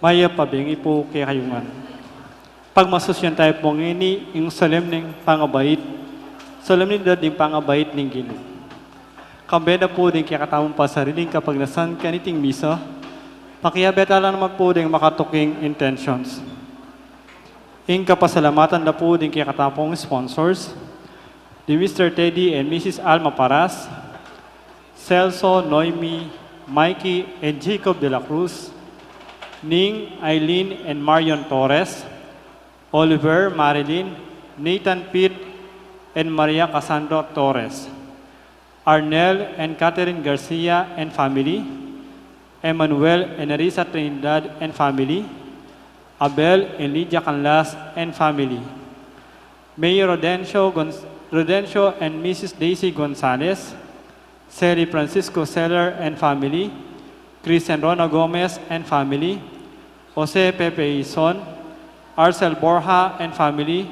Maya pabingi po kay kayungan. Pagmasusyan tayo po ngini, yung solemneng pangabait, solemnidad ng pangabait ng Ginoo. Kambeda po din kaya katamong pasariling kapag nasan kaniting misa, pakiyabeta lang naman po din makatuking intentions. Ing kapasalamatan na po din kaya katapong sponsors, di Mr. Teddy and Mrs. Alma Paras, Celso, Noemi, Mikey, and Jacob de la Cruz, Ning, Eileen, and Marion Torres, Oliver, Marilyn, Nathan Pitt, and Maria Casandro Torres, Arnel and Catherine Garcia and family, Emmanuel and Arisa Trinidad and family, Abel and Lydia Canlas and family, Mayor Rodencio and Mrs. Daisy Gonzalez, Sally Francisco Seller and family, Chris and Rona Gomez and family, Jose Pepe Ison, Arcel Borja and family,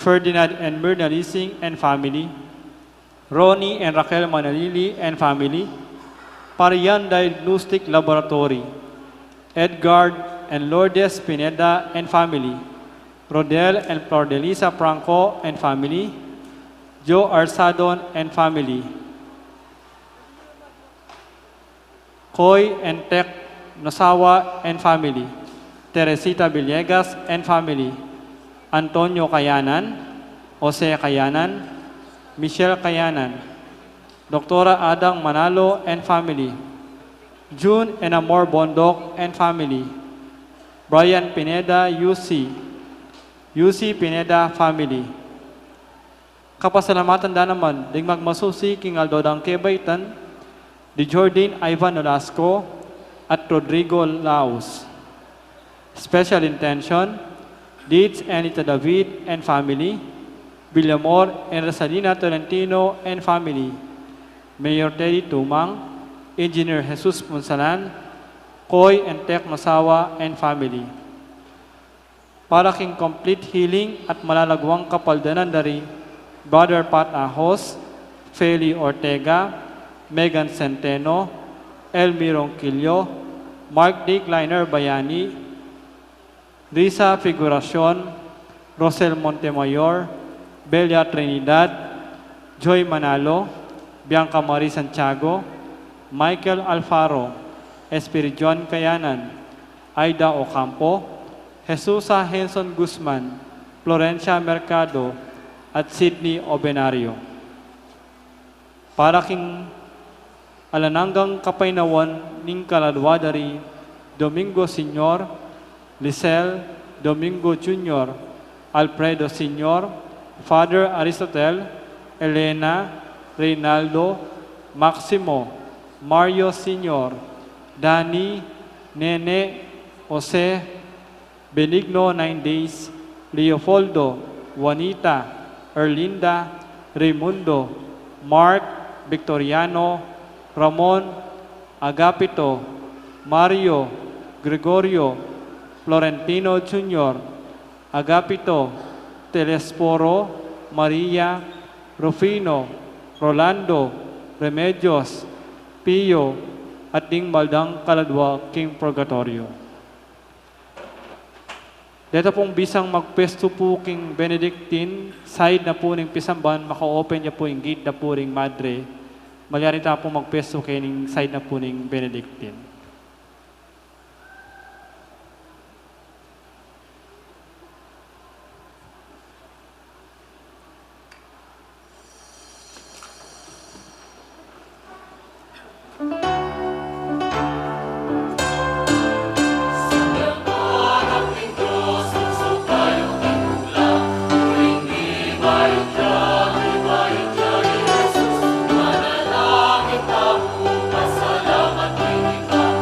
Ferdinand and Myrna Lising and family, Ronnie and Raquel Manalili and family, Parian Diagnostic Laboratory, Edgar and Lourdes Pineda and family, Rodel and Flordelisa Franco and family, Joe Arsadon and family, Koy and Tek Nosawa and family, Teresita Villegas and family, Antonio Kayanan, Jose Kayanan, Michelle Kayanan, Dr. Adang Manalo and family, June and Amor Bondok and family, Brian Pineda UC Pineda family. Kapasalamatan da naman, ding magmasusi king Aldodang Kebaitan, di Jordan Ivan Nolasco at Rodrigo Laos. Special intention, Deeds Anita David and family, Villamor and Rosalina Tolentino and family, Mayor Teddy Tumang, Engineer Jesus Monsalan, Koy and Tek Masawa and family. Para king complete healing at malalagwang kapaldanan dari Brother Pat Ahos, Feli Ortega, Megan Centeno, Elmirong Quillo, Mark D. Kleiner Bayani, Risa Figuracion, Rosel Montemayor, Belia Trinidad, Joy Manalo, Bianca Marie Santiago, Michael Alfaro, Espiridion Kayanan, Aida Ocampo, Jesusa Henson Guzman, Florencia Mercado, at Sydney Obenario. Para king alananggang kapainawan ning kaladwa dari Domingo Senior, Lisel Domingo Jr., Alfredo Senior, Father Aristotel, Elena, Reynaldo, Maximo, Mario Senior, Dani, Nene, Jose, Benigno 9 Days, Leopoldo, Juanita, Erlinda, Raimundo, Mark, Victoriano, Ramon, Agapito, Mario, Gregorio, Florentino Jr., Agapito, Telesporo, Maria, Rufino, Rolando, Remedios, Pio, at ding Maldang Kaladwa, King Purgatorio. Dito pong bisang magpesto po king Benedictine, side na po ng Pisamban, maka-open niya po yung gate na po ng Madre. Malyarita po magpesto kayo ng side na po ng Benedictine. Manalangin tayo, pasalamat kita.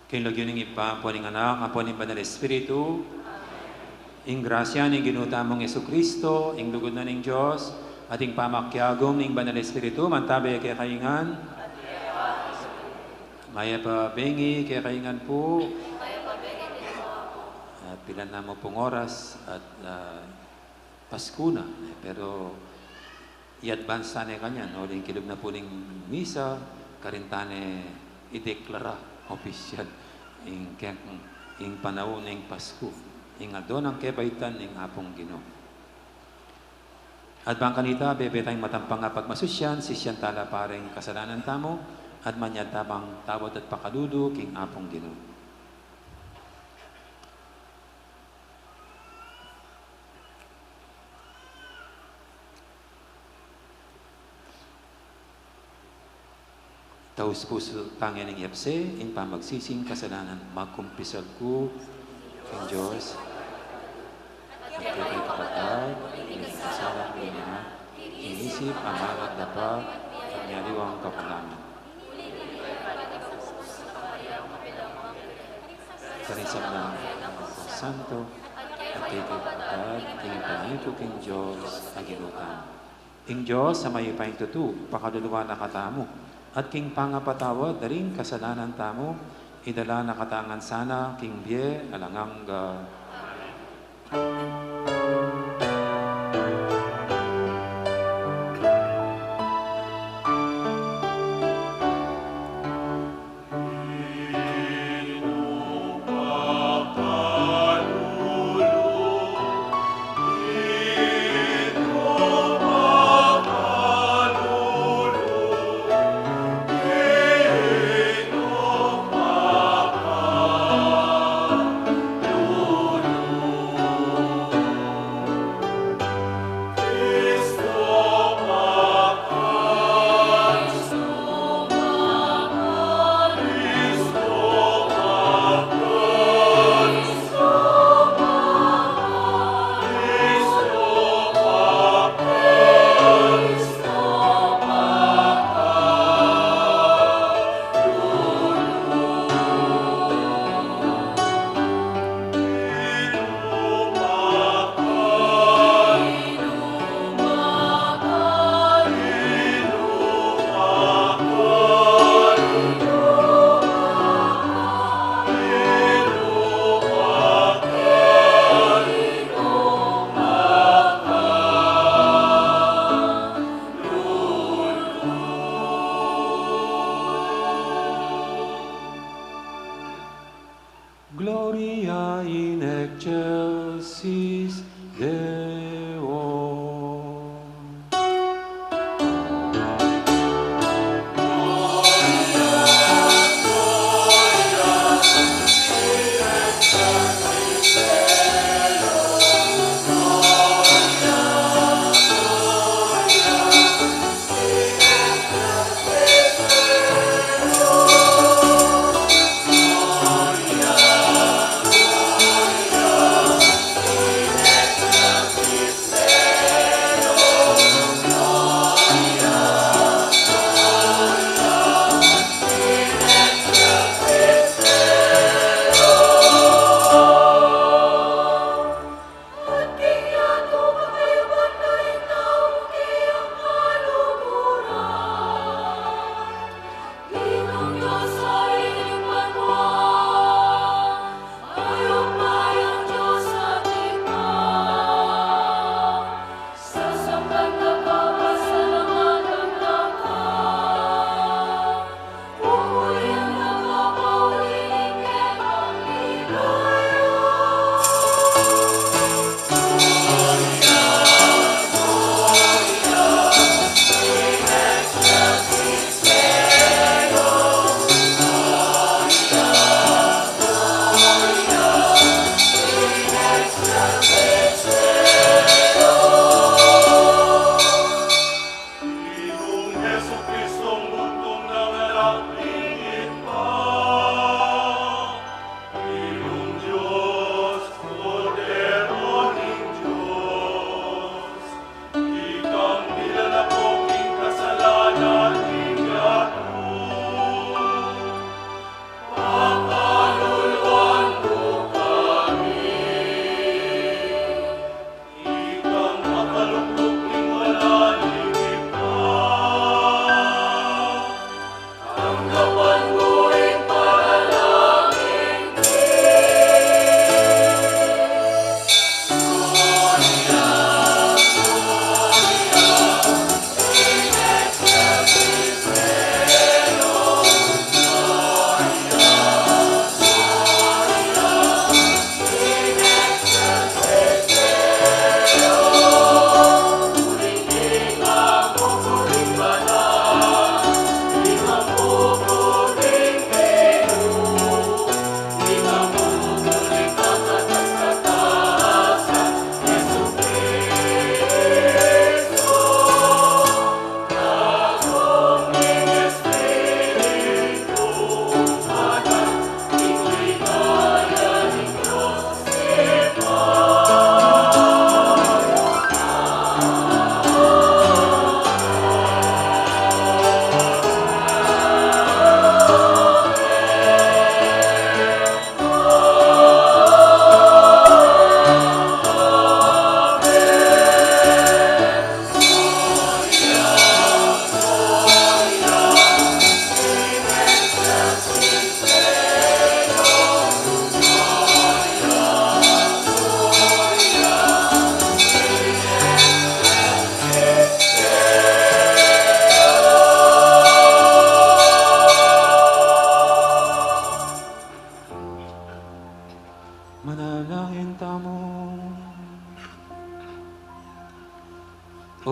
Kinlog yun ng ipa, po ng anak, apo ng Banal Espiritu, ing grasya ng ginutamong Yesu Kristo, ing lugod na ng Diyos, ating pamakyagom ng Banal Espiritu, mantabay kay kaingan, maya pa bengi kay kaingan po, at pilan na mo pong oras, at Pasko na, pero i-advance na kanya, no? Ring kilog na po ng misa, karintane ideklara, official, ing panahon ng Pasko, ing adon ang kebaitan ng apong Ginoo. At bang kanita, bebe tayong matampang nga pagmasusyan, sisyan tala pareng kasalanan tamo, at manyad tabang tawad at pakadudu, king apong Ginoo. Taus puso tangyan ng yapse, in pamagsising kasalanan, magkumpisal ko, king Diyos, at kay kapatid, in kasalan ko niya, inisip, amal at dapat, kanyariwang kapalaman. Karisap na ang Santo, at kay kapatid, king panito, king Diyos, aginutan. King Diyos, sa may ipahing tutu, pakaduluwa na katamo, at king pangapatawad, daring kasalanan tamo, idala na katangan sana, king bie, alangang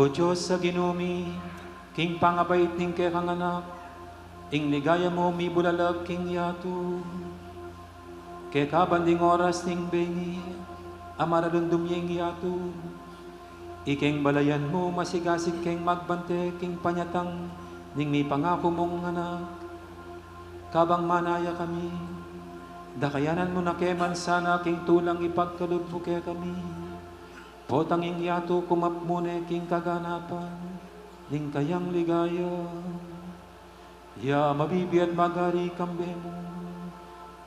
O Diyos sa ginumi, king pangabait ning kekang anak, ing ligaya mo mi bulalag king yatu. Kekabanding oras ning bengi, amaralundum yung yatu. Iking balayan mo masigasig king magbante king panyatang, ning mi pangako mong anak. Kabang manaya kami, dakayanan mo na keman sana king tulang ipagkalod mo kaya kami. Potanging yato kumapmune king kaganapan, ning kayang ligaya. Ya mabibi at magari kambe mo,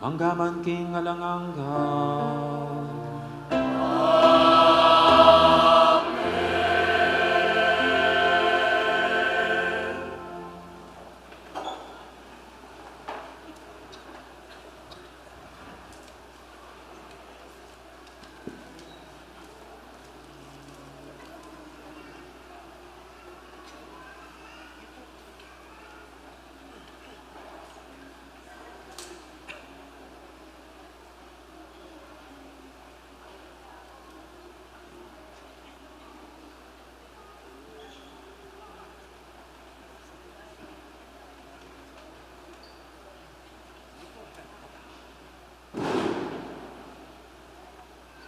manggaman king alangangga.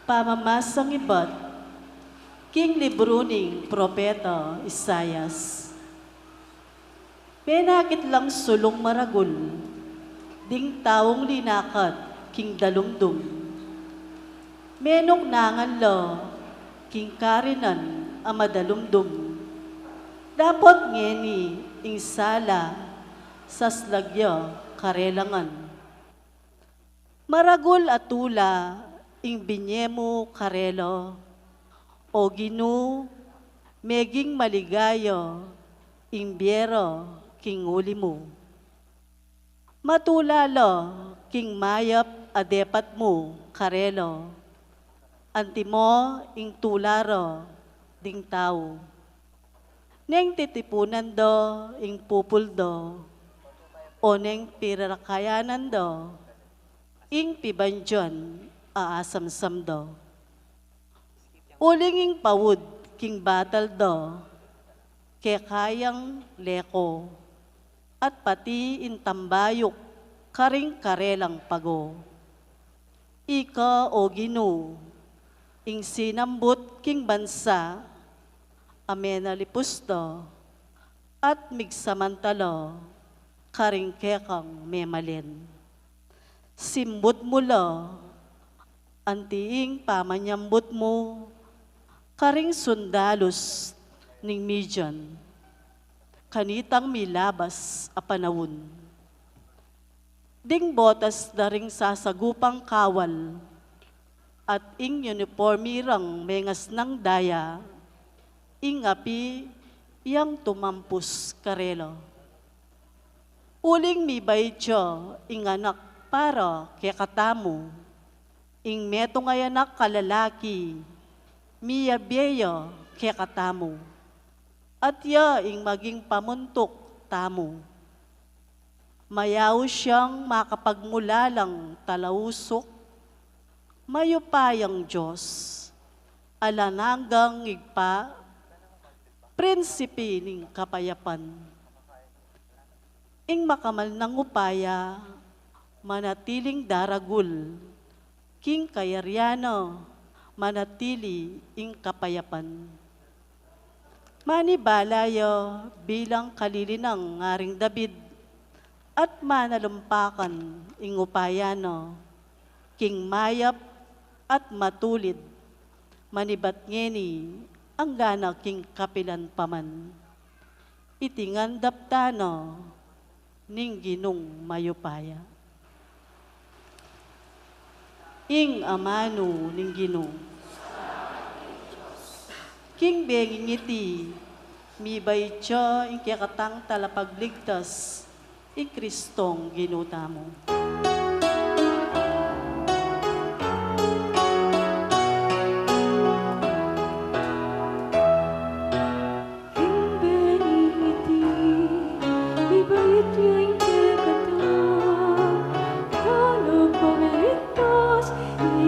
Pamamasang iba't king libro ning propeta Isayas. Penakit lang sulong maragul, ding taong linakat king dalumdum. Menok nangan lo, king karinan amadalumdum. Dapat ngeni ing sala, saslagya karelangan. Maragul atula, ing binyemo karelo, o ginu, meging maligayo, ing biero, king uli mo. Matulalo, king mayap adepat mo, karelo, antimo, ing tularo, ding tao. Neng titipunan do, ing pupuldo, o neng pirarakayanan do, ing pibanjon, aasam-sam do. Ulinging pawud, king batal do, kekayang leko, at pati intambayok, karing karelang pago. Ika o ginu, ing sinambut king bansa, amena lipusto, at migsamantalo, karing kekang memalin. Simbut mulo, antiing pamanyambut mo, karing sundalos ning midyan, kanitang milabas a panawon. Ding botas na ring sasagupang kawal, at ing uniformirang mengas ng daya, ing api iyang tumampus karelo. Uling mi baytyo, ing anak para kekatamu, ing metong ay anak kalalaki, miya beyo kekatamu, at ya ing maging pamuntok tamo. Mayaw siyang makapagmulalang talausok, mayupayang Diyos, alananggang igpa, prinsipe ning kapayapan. Ing makamal ng upaya, manatiling daragul, king kayaryano, manatili ing kapayapan. Manibalayo bilang kalilinang ngaring David, at manalumpakan ing upayano, king mayap at matulid, manibat ngeni, ang gana king kapilan paman. Itingan daptano, ning ginong mayupaya. Ing amano ning Ginoo. King benging iti, mi baytyo ing kiyakatang talapagligtas, ing Kristong ginutamo.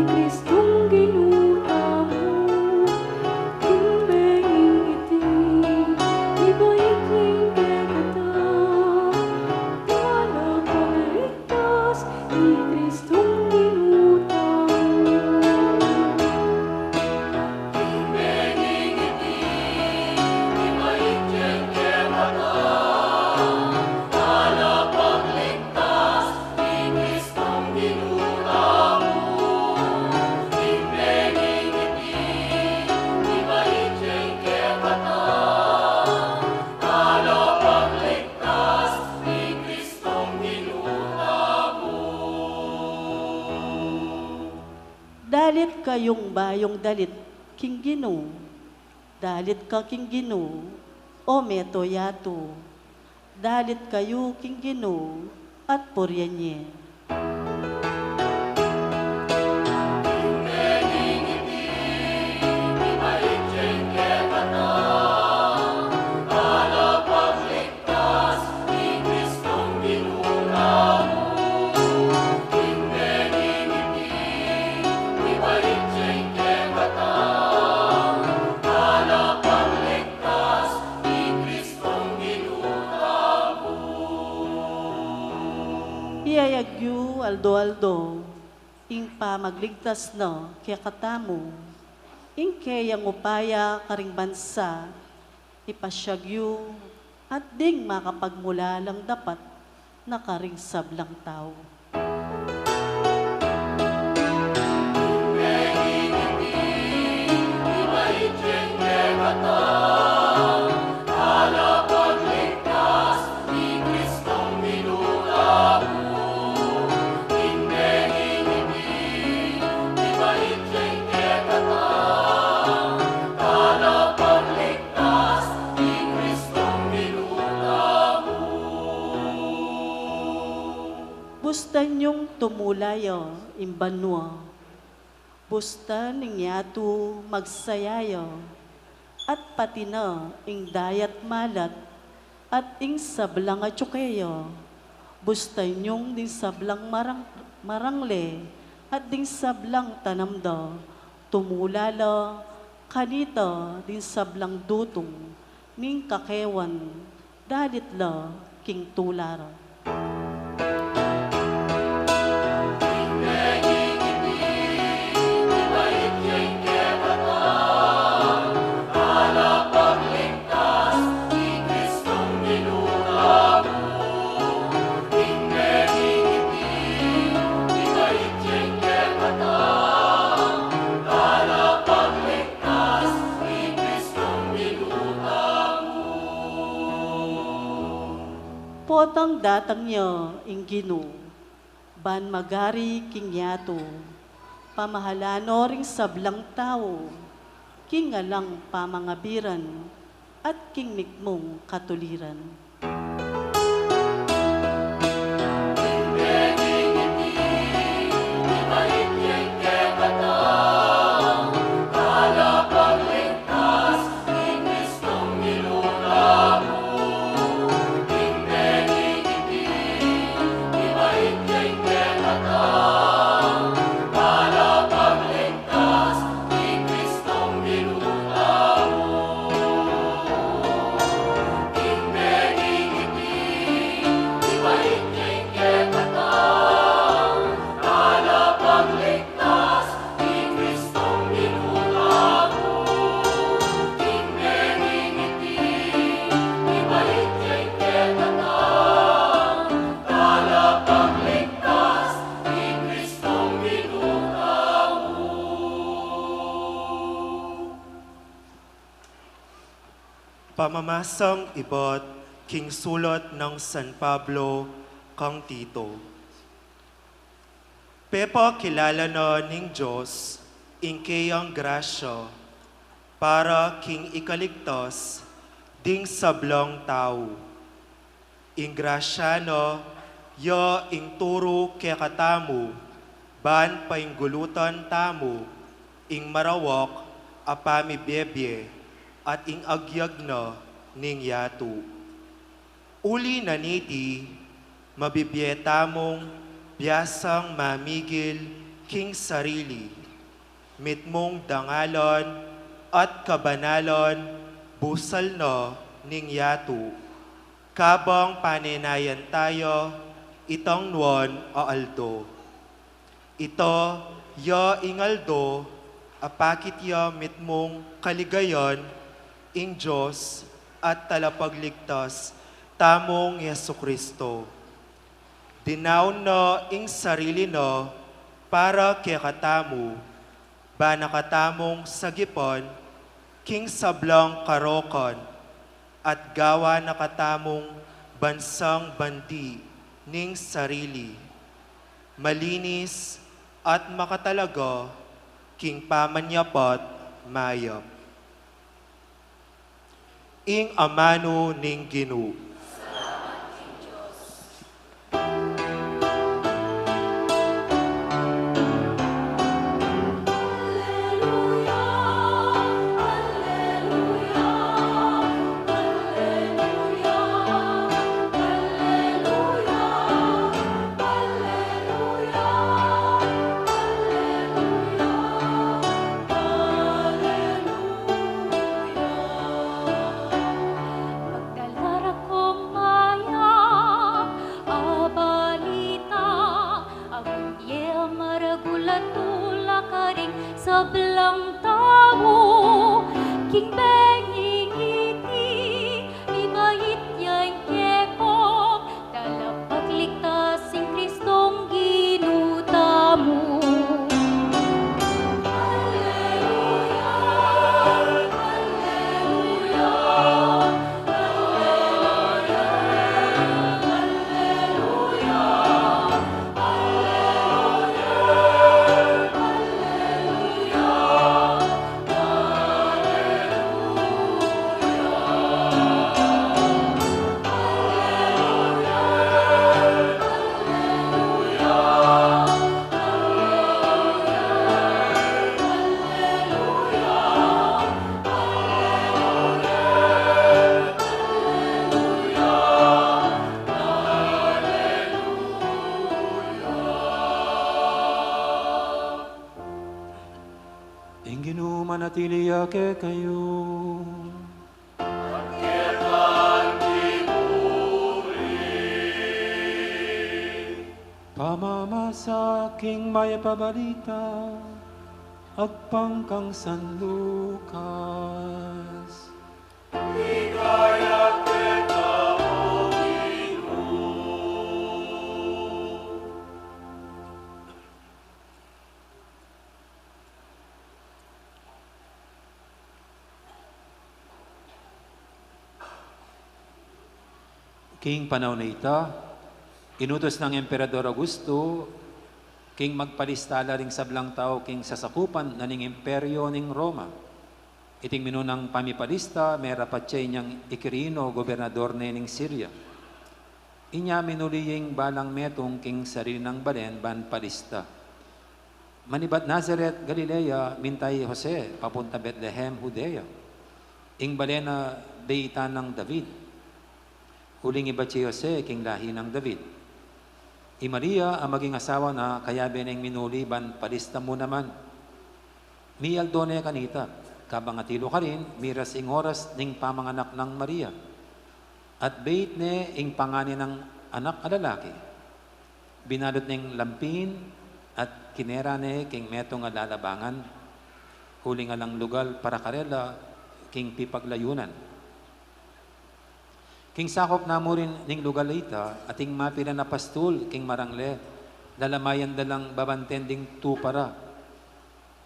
Kristong ginutamo, king benging iti. Dalit kayong bayong dalit, king Ginoo. Dalit ka, king Ginoo, o meto yato. Dalit kayo, king Ginoo, at poryanye. Iyayagyu aldo-aldo, ing pamagligtas no, kaya katamo, ing kayang upaya karing bansa, ipasyagyu, at ding makapagmula lang dapat na karing sablang tao. Bustan yung tumulayo, imbanwa. Bustan ning yato magsayayo. At pati na ing dayat malat at ing sablang atsukeyo. Bustan yung din sablang marangle at din sablang tanamdo. Tumulalo, kanito din sablang dutong, ning kakewan, dalit lo, king tularo. Potang datang niyo, ing Ginoo, ban magari king yato, pamahalano ring sablang tao, king alang pamangabiran, at king mikmong katuliran. Pamamasang ibot, king sulot ng San Pablo, kang Tito. Pepo kilala no ning Diyos, ingkeyang grasya, para king ikaligtas, ding sablong tao. Ing grasya no, yo ing turo kaya katamu, ban painggulutan tamu, ing marawak, apami bebye, at ing agyag na ning yato. Uli na niti, mabibiyeta mong biyasang mamigil king sarili, mitmong dangalon at kabanalon, busal na ning yato. Kabang panenayan tayo, itong nuwan o aldo. Ito, yo ingaldo, apakit yo mitmong kaligayon, ing Diyos at talapagligtas, tamong Yesukristo. Dinaw no ing sarili no, para kaya katamu, ba nakatamong sagipon, king sablong karokon, at gawa nakatamong bansang bandi, ning sarili. Malinis at makatalaga, king pamanyapot mayap. Ing amano ning Ginoo. Pagdalara kong mayak, abalita, abunyel maragulatula karing sa belang tao, king bengingiti, ibait yang kepok, dalam pagligtas sing Kristong ginutamo. Ing Ginoo manatiliya ke kayo. Pamamasa king maya pabalita, agpangkang San Lucas. King panahon na ita, inutos ng Emperador Augusto, king magpalistala ring sablang tao king sasakupan na ning imperyo ning Roma. Iting minunang pamipalista, may rapatsay niyang Ikirino, gobernador na ning Syria. Inya minuliying balang metong king sarili ng balen ban palista. Manibat Nazareth, Galilea, mintay Jose, papunta Bethlehem, Judea. Ing balena deitan ng David. Huling iba si Jose, king lahi ng David. I Maria, ang maging asawa na kaya beneng minuli ban palista mo naman. Mi aldone kanita, kabangatilo ka rin, miras ing oras ning pamanganak ng Maria. At bait ne ing panganin ng anak a lalaki. Binalot ning lampin at kinera ne king metong nga lalabangan. Huling alang lugal para karela king pipaglayunan. King sakop na mo rin ning lugar ita, ating mapila na pastul, king marangle, dalamayan dalang babantending tupara,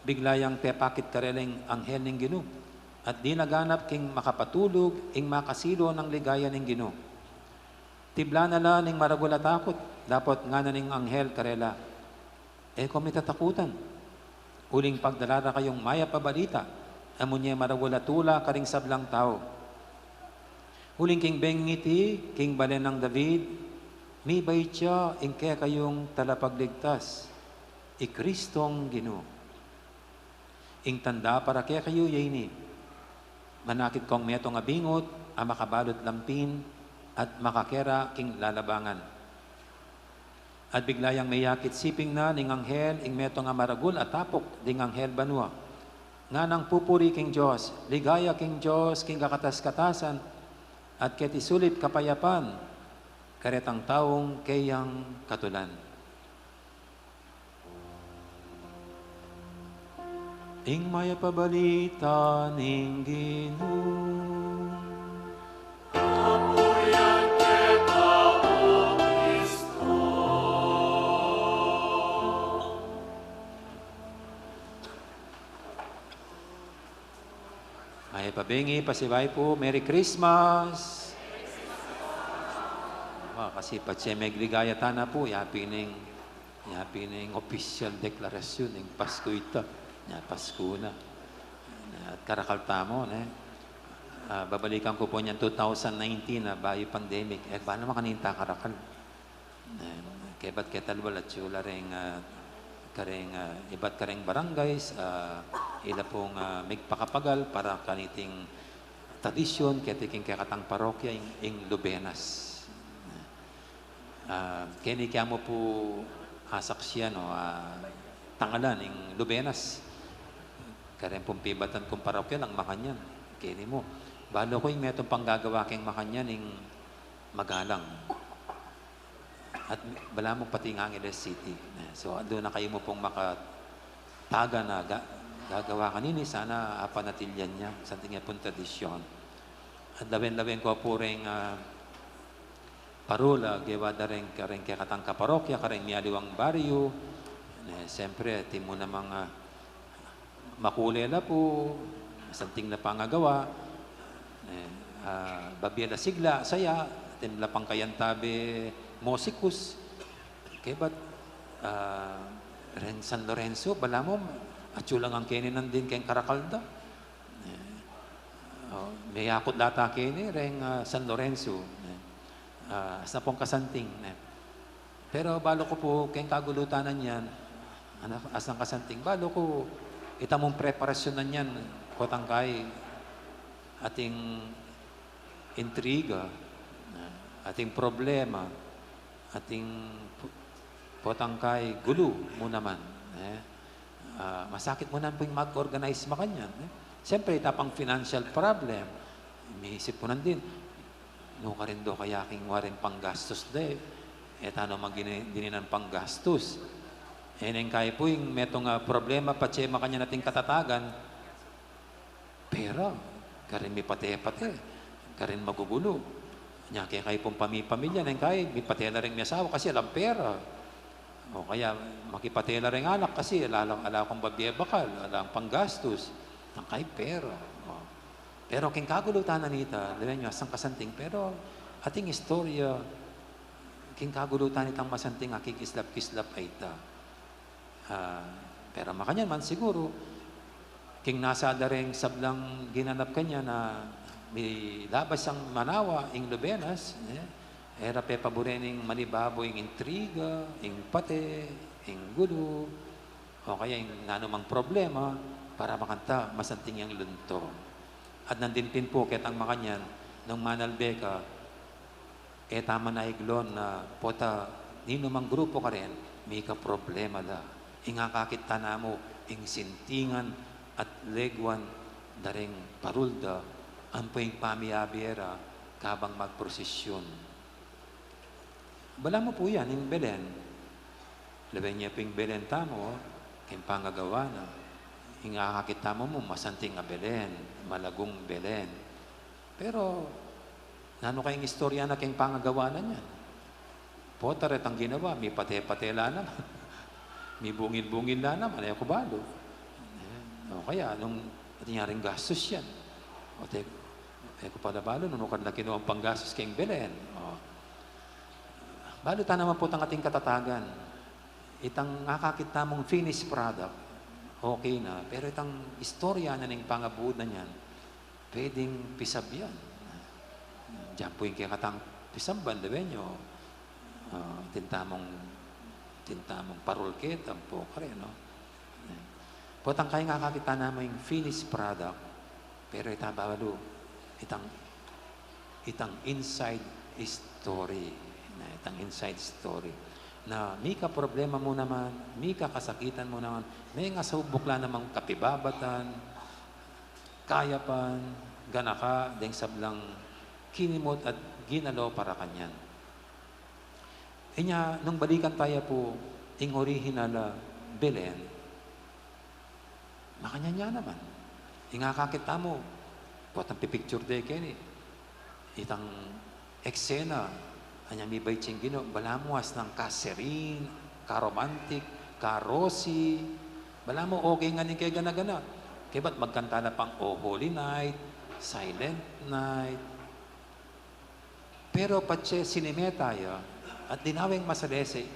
biglayang pepakit kareleng anghel ning Ginoo, at di naganap king makapatulog, ing makasilo ng ligaya ning Ginoo. Tibla na la ning maragula takot, dapat nga na ning anghel karela, kung may tatakutan, huling pagdalara kayong maya pabalita, amunye maragula tula karing sablang tao. Huling king bengiti, king balen ng David, mi bayit siya, ingke kayong talapagligtas, Kristong Ginoo. Ing tanda para kaya kayo yayni, manakit kong meto nga bingot, ang makabalot lampin, at makakera king lalabangan. At biglayang may yakit siping na ning anghel, ing meto nga maragul at tapok, ding anghel banwa. Nga nang pupuri king Diyos, ligaya king Diyos, king kakatas-katasan, at ket isulit kapayapan, karetang taong kayang katulan. Ing maya pabalita ning Ginoo. Apuyan kita, O Kristo. Maya pabengi, pasibay po, Merry Christmas! Kasi patse megligaya tana po, yapi ning official deklarasyon ng Pasko ita. Pasko na. At karakalta mo, babalikan ko po niyan 2019 na bayo pandemic. Paano makaninta karakal? Kaya ba't ketalwal at sula rin iba't kareng barangays, ila pong migpakapagal para kaniting tradisyon, ketiking kakatang parokya, ing Lubenas. Kini kaya mo po asaksyan, tangalan, ing Lubenas. Karen pong pibatan kong parokya ng Makanyan. Kini mo. Balo ko yung metong panggagawa keng Makanyan, ing Magalang. At bala mo pati ng Angeles City. So, doon na kayo mo pong makataga na gagawa kanini. Sana apanatilyan niya. Sa tingin pong tradisyon. At lawin-lawin ko po rin parula, gewada rin karen kakatang kaparokya, karen miyaliwang baryo. Siyempre, timo na mga makulela po, santing na pangagawa. Babiela sigla, saya, tinla pang kayantabi, Mosikus. Kaya ba't ren San Lorenzo, bala mo, atsulang ang kininan din kayong Karakalda. May akot data kini, ren San Lorenzo. Sa pong kasanting. Pero balo ko po, kayong kagulutanan yan, asang kasanting, balo ko, itamong preparasyon na yan, kotangkay, ating intriga, ating problema, ating potangkay gulo mo naman. Masakit mo naman po yung mag-organize makanyan. Siyempre, tapang financial problem. Miisip mo din, no ka rin do kaya king warin panggastos de. Tano magdininan panggastos. Neng kaya po yung metong problema, patse makanya nating katatagan, pera, karin may pate-pate, karin magugulo. Nya kaya kayo pong pamilya, nang kaya, may patela rin may asawa kasi alam pera. O kaya makipatela rin anak kasi ala kong babiyabakal, alang panggastos. Nang kaya pera. Pero king kagulutan na nita, lawan nyo, asang kasanting, pero ating istorya, king kagulutan itang masanting aking kislap-kislap ay ita. Pero makanyan man siguro, king nasa ring sablang ginanap kanya na may labas ang Manawa, ing Lubenas, era pe paborening manibabo ing intriga, ing pate, ing gulo, o kaya ing nanumang problema para makanta masanting yung lunto. At nandinpin po ketang makanyan ng Manalbeca, tama na iglon na pota ninumang grupo ka rin, may ka problema da. Ingakakit na mo, ing sintingan at legwan daring parulda, ang po yung pamiyabiera kabang magprosesyon. Bala mo po yan, yung Belen. Laban niya po yung Belen tamo, kayong pangagawa na. Ingakakit tamo mo, masanting nga Belen, malagong Belen. Pero, nano kayong istorya na kayong pangagawa na niyan? Potaret ang ginawa, may pate-patela naman. May bungil-bungil na naman, ayaw ko balo. O kaya, nung nangyari gastos yan. O ko pala balo, nung na kinuha ang panggastos kayong Belen. Balo ta naman po ang ating katatagan. Itang nakakita mong finished product, okay na. Pero itang istorya na ng pangabuod na niyan, pwedeng pisabyan. Diyan po yung kikatang pisamban, diba nyo? Tintamong parulkit, ang po ka rin, no? Potang kayo nakakita naman yung finished product, pero itabalo, itang inside story. Itang inside story. Na may ka problema mo naman, may ka kasakitan mo naman, may nga sa bukla namang kapibabatan, kayapan, ganaka, deng sablang kinimot at ginalo para kanyan. Inya, nung balikan tayo po, ing original Belen, makanya niya naman. Ingakakita mo, potang pipicture de kini, itang eksena, anya may baytsing gino, balamuas ng kaserin, karomantik, karosi, bala mo okay nga ni kay gana-gana. Kaya ba't magkanta na pang Oh Holy Night, Silent Night. Pero patse sinemeta ya, at dinaweng masalese,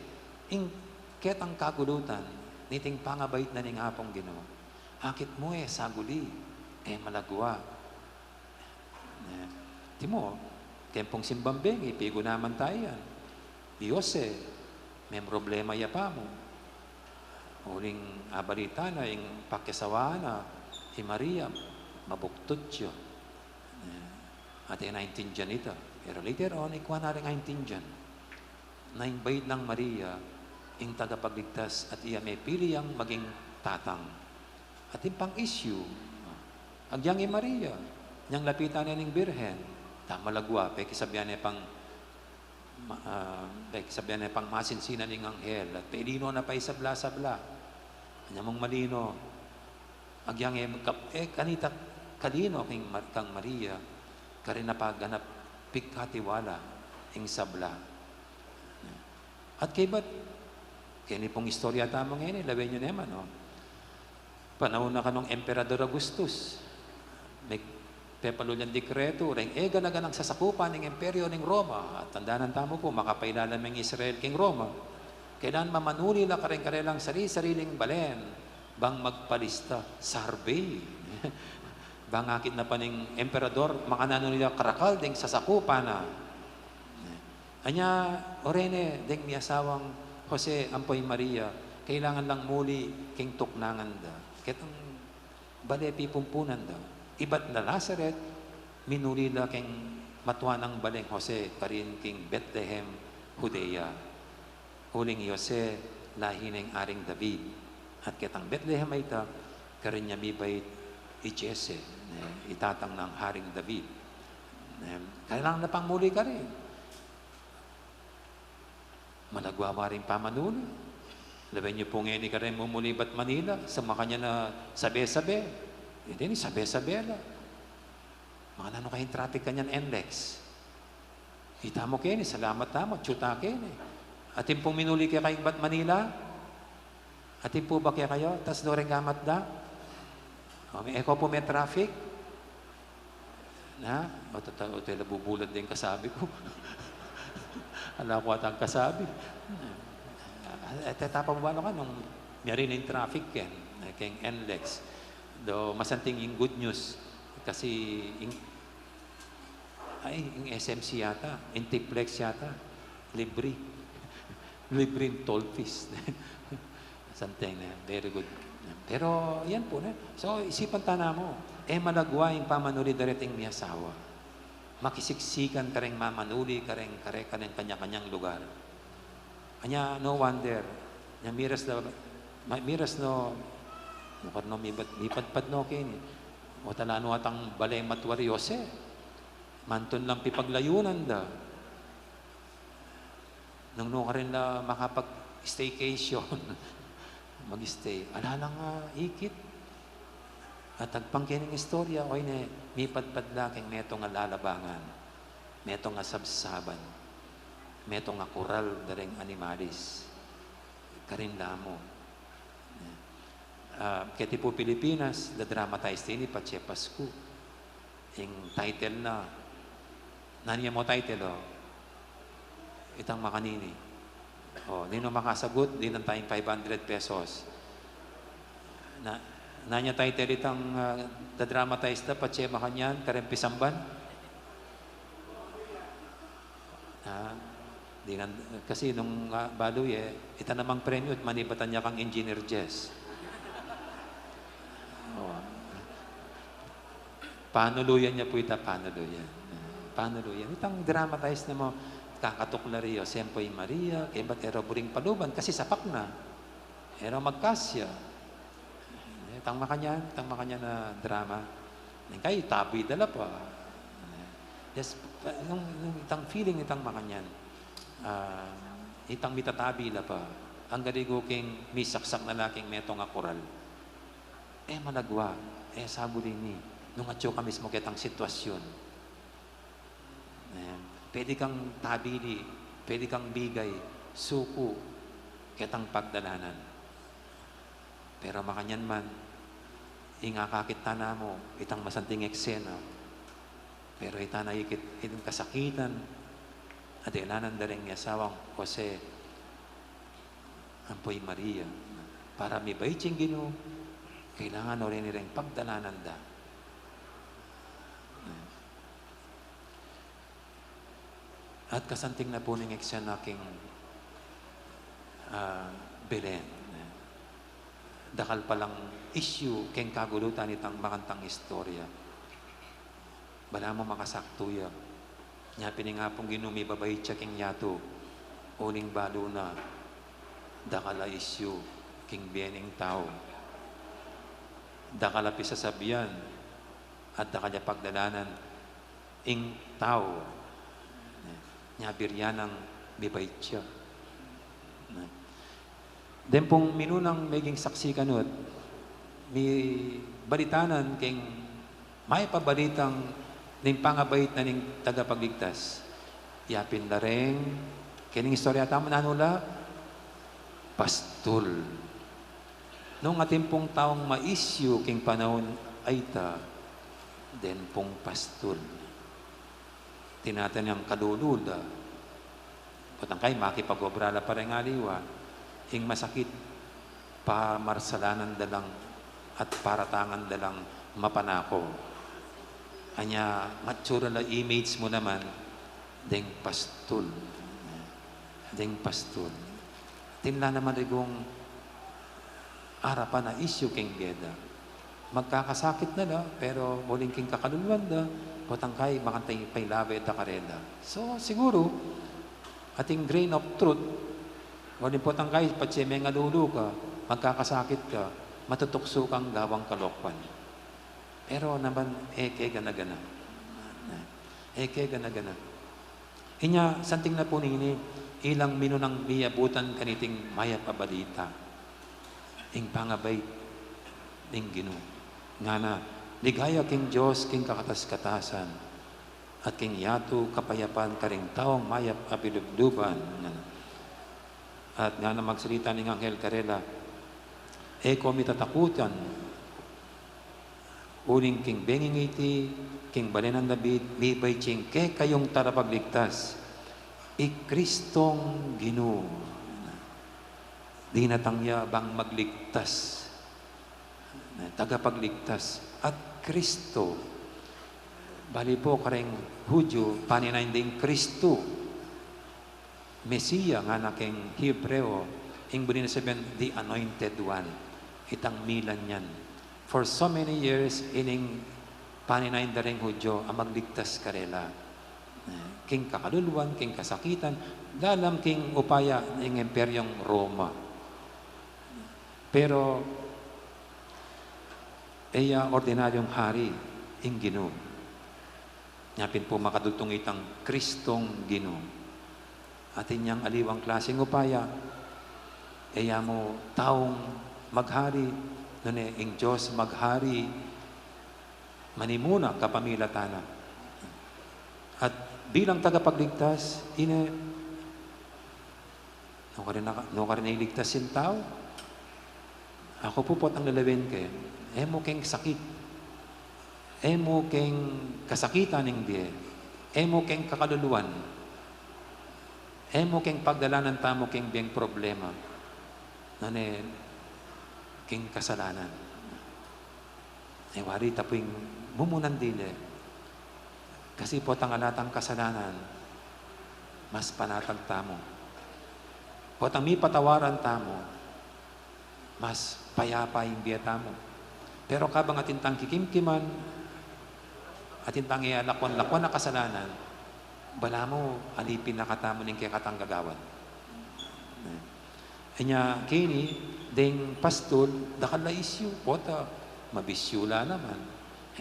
ing ketang kagulutan, niting pangabait na ning apong Ginoo. akit mo saguli, malagwa. Timo, kempong simbambeng, ipigo naman tayo yan. Diyos may problema ya pa mo. Huling abalita na, yung pakisawa na, Maria, mabuktod siya. At naintindihan ito. Pero later on, ikuha na rin naintindihan. Na-invite ng Maria, yung tagapagligtas, at iya may pili ang maging tatang. At yung pang-issue, agyang Maria, niyang lapitan niya ng Birhen, tamalagwa, pekisabihan niya pang masinsinan ng anghel, at pelino na pa isabla-sabla. Kanya mong malino, agyang kanita kalino kang Maria, karin na pagganap, pikatiwala, ing sabla. At kay ba't, kaya pong istorya tamo ngayon, labay nyo naman, no? Panahon na ka ng Emperador Augustus, may pepalulang dekreto, ring ganaganang sasakupan ng imperyo ng Roma, at tandaan tamo po, makapailalam ng Israel king Roma, kailan mamanuli la karelang sariling balen, bang magpalista, survey, bang akit na pa ng Emperador, makanano nila karakal, ding sasakupan na. Anya, orene, ding mi asawang Jose Ampoy Maria, kailangan lang muli king tuknangan da. Ketang balepi pumpunan da. Ibat na Nazaret, minulila king matuan ng baleng Jose, karin king Bethlehem, Judea. Huling Jose, lahi ng aring David. At ketang Bethlehem ay ita, karin niya mibait i-Jesse, itatang ng haring David. Kailangan na pang muli ka rin. Malagwawa rin pamanuli. Laban niyo po ngayon ka rin mumulibat Manila, sa mga kanya na sabi-sabi. Hindi, sabi-sabi la. Mga nano kayong traffic kanyan NLEX. Kita mo kayo, salamat tamo, tsuta kayo. Atin pong minuli kaya kayong bat Manila? Atin po ba kaya kayo? Tas do rin gamat da? May eko po may traffic? Na? O tala bubulad din kasabi ko. Ala ko atang kasabi. At tapang mo ka nung meron yung traffic yan, kayong NLEX. Do masanting yung good news kasi yung SMC yata, yung Tiplex yata, libre yung toll fees. Something na very good. Pero yan po na. So isipan tana mo, malagwa yung pamanuli darating mi asawa. Makisiksikan ka rin mamanuli ka rin kanya-kanyang lugar. Kanya no wonder, miras no mipadpad no kini. O talano atang balay matwaryose. Manton lang pipaglayunan da. Nung ka rin na makapag-staycation, mag-stay. Ala lang ikit. At agpangkining istorya, oy ne, mipadpad laking meto nga lalabangan, meto nga sabsaban, meto nga kural daring animalis, karin lamo. Kaya po Pilipinas, da-dramatize din pa Che Pasko. Yung title na, naniya mo title, itang makanini. Nino makasagot, din ang tayong 500 pesos. Nanya title itang da-dramatize na pa Che Makanyan, karempisamban. Kasi nung baluy ita namang premyo at manibatan niya kang Engineer Jess. Panuluyan niya po panuluyan. Panuluyan. Itang dramatize na mo, kakatuklariyo, Sempoy Maria, kaya ba't buring paluban? Kasi sapak na. Magkasya. Itang makanya na drama. Kaya taboy dala pa. Yes, yung itang feeling itang makanyan. Itang mitatabi la pa. Ang galigo king misaksak na laking metong akural. Managwa. Sabuli ni. Nung atyo ka mismo kitang sitwasyon. Pwede kang tabili. Pwede kang bigay. Suko. Kitang pagdalanan. Pero makanyan man, ingakakit na mo, itang masanting eksena. Pero itana itang kasakitan, at ilanan da rin asawang Jose Ampoy Maria, para may baiting Ginoo, kailangan rin rin pagdalanan da. At kasanting na po ng eksyan aking Belen. Dakal palang issue keng kagulutan itang makantang istorya. Bala mo makasaktuya. Nya piningapong ginumi babay siya keng yato. Uling balo na dakala issue king biening tao. Dakala pisasabihan at dakala pagdalanan ing tao. Nya biryanang bibay siya. Den pong minunang maging saksi kanot, may balitanan keng may pabalitang ning pangabait na ning tagapagligtas. Yapin na rin, kining istorya tama nanula, pastol. Nung ating pong taong ma-issue king panahon ay ta, den pong pastol. Tinatan niyang kaluluda. Putang kay makipag-obrala pa rin aliwa. Ing masakit, pamarsalanan dalang at paratangan dalang mapanako. Anya, matsura na image mo naman, deng pastol. Deng pastol. Tinla naman rigong arapan na issue king geda. Magkakasakit na la, pero muling king kakaluluan da, potangkay makantay pailawe da kareda. So, siguro, ating grain of truth, wali potangkay, patsi may ngalulu ka, magkakasakit ka, matutukso kang gawang kalokwan. Pero naman, eke gana-gana. Eke gana-gana. Inya, santing na po nini, ilang minunang miyabutan kaniting maya pabalita. Ing pangabay, ing ginu. Nga na, ligaya king Diyos, king kakatas-katasan, at king yato kapayapan karing taong mayap abilubluban. At nga na magsalita ni Angel Carela, eko mitatakutan, uling king bengingiti, king balenan David, mibay ching ke kayong tarapagligtas, ikristong Ginoo. Di natangya bang magligtas, tagapagligtas, at Kristo. Bali po kareng Hudyo, paninayin ding Kristo. Mesiya nga na keng Hebreo, ing bunin sabihin, the anointed one. Itang milan yan. For so many years, ining paninayin da rin Hudyo, ang magligtas karela. King kakaluluan, king kasakitan, dalam king upaya ng Imperyong Roma. Pero, iya ordinaryong hari, ing Ginoo. Nyapin po makadutong itang Kristong Ginoo. Atin niyang aliwang klaseng upaya, iya mo taong maghari, nune ing Diyos maghari, manimuna kapamilatana. At bilang tagapagligtas, no ka rin iligtas yung tao. Ako po ang lalawin kayo, mo keng sakit, mo keng kasakitan ng diye, mo keng kakaluluan, mo keng pagdalanan tamo keng biyang problema, nane keng kasalanan. Wari tapuing mumunan dili. Kasi po tangalatang kasalanan, mas panatag tamo. Po tang mi patawaran tamo, mas payapa yung biya tamo. Pero kabang atintang kikimkiman, atintang ialakwan-lakwan na kasalanan, bala mo, alipin na katamo ng kaya katang gagawan. Kanya, kini, ding pastol, dakal na isyu, pota, mabisyula naman.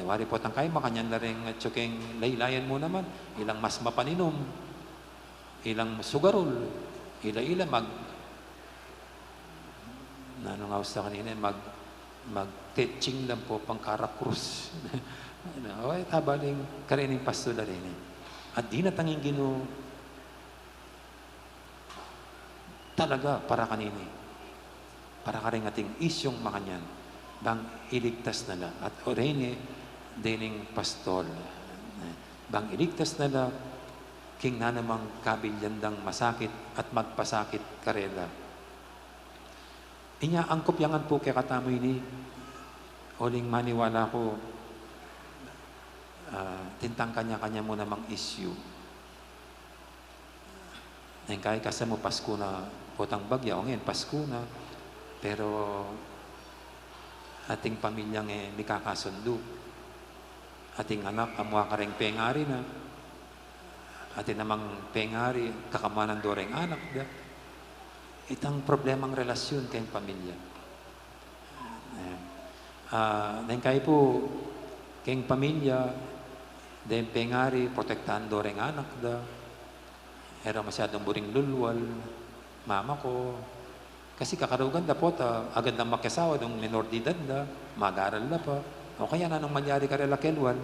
Wari po tang kayo, makanyan na rin tsuking laylayan mo naman, ilang mas mapaninom, ilang sugarol, ila nga usta kanina, mag-teaching lang po pang karakrus. Okay, tabaling karining pastol na rin. At di natanging Ginoo talaga para kanini. Para ka rin ating isyong makanyan. Bang iligtas nala. At orene dining pastol. Bang iligtas nala king na namang kabilyandang masakit at magpasakit karela. Inya ang kopyangan po kay katamoy ni Uling maniwala ko, tintang kanya-kanya mo namang issue. Ngayon kahit kasi mo Pasko na putang bagya, o ngayon Pasko na, pero ating pamilyang may kakasundo. Ating anak, amwa ka rin pengari na. Ating namang pengari, kakamanan do rin anak da. Itang problemang relasyon kayong pamilya. Ngayon kayo po, kayong pamilya, dahil pengari, protektahan do rin anak da. Era masyadong buring lulwal, mama ko. Kasi kakarugan da po, agad na makiasawa, nung minor de edad da, mag-aral na pa. O kaya na nung mangyari ka rin lakelwal,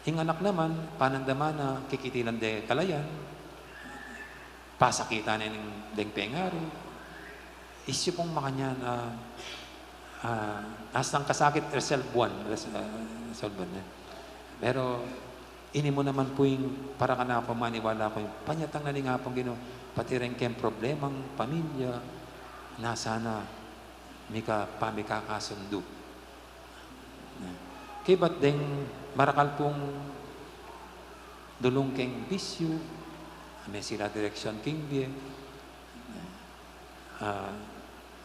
yung anak naman, panandama na kikitilan de kalayan, pasakita na yung deng pengari. Isyo pong makanya na asang kasakit result buwan. Pero ini mo naman po yung para ka na pamaniwala ko yung panyatang na nga pong Ginoo, pati rin kayong problemang pamilya na sana pamikakasundo. Kaya ba't ding marakal pong dulong keng bisyo, may sila direksyon king biye,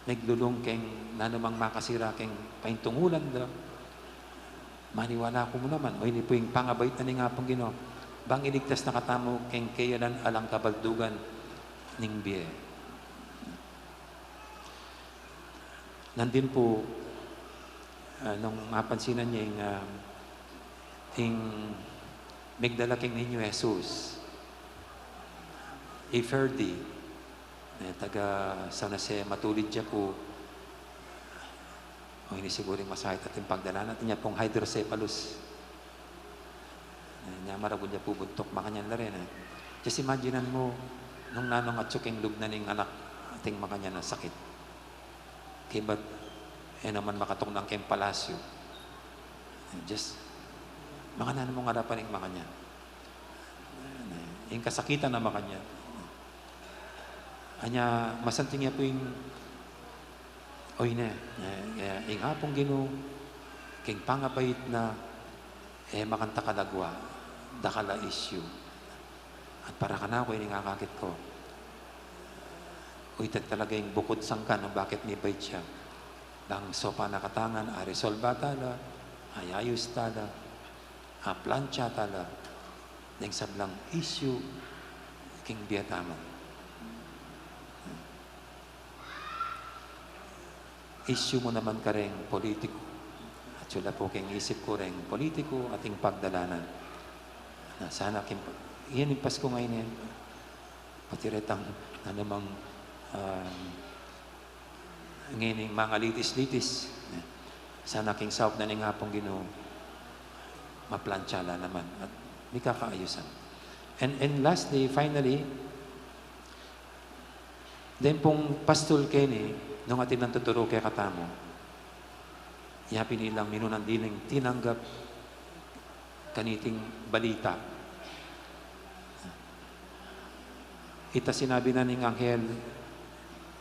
naglulong keng nanumang makasira keng paintungulan da, maniwala ko mo naman, o hindi po yung pangabait na nga pong Ginoo, bang iligtas na katamo keng kayalan alang kabaldugan ning biye. Nandin po, nung mapansinan niya yung migdala king ninyo Jesus, Ferdi, taga San Jose, matulid siya po, o hindi siguring masahit at yung pagdala natin niya pong hydrocephalus. Niya maragod niya po buntok, makanyan na rin. Just imaginean mo, nung nanong at suking lug na ning anak, ating makanyan na sakit. Kaya ba't naman makatong ng kayong palasyo? Just, makanan mo nga dapat yung makanyan. Yung kasakitan na makanyan. Anya, masanting niya po yung oy na, yung hapong Ginoo, king pangabait na, makanta kalagwa, dakala issue. At para ka na ako, yung ngakakit ko. Uy, talaga yung bukod sangkan, bakit may bait siya. Bang sopa nakatangan, resolba tala, ayayos tala, plancha tala, yung sablang issue, king biyataman. Issue mo naman ka rin politiko. At sila po keng isip ko rin politiko ating pagdalanan. Na sana yan yung Pasko ngayon yan. Pati retang na namang ngayon yung mga litis-litis. Sana king sawap na ning hapong Ginoo maplantsala naman at may kakaayusan. And lastly, finally, then pong pastol Kenny, nung atin ng tuturo kay katamo, yapin nilang minunan dining tinanggap kaniting balita. Ita sinabi na ning anghel,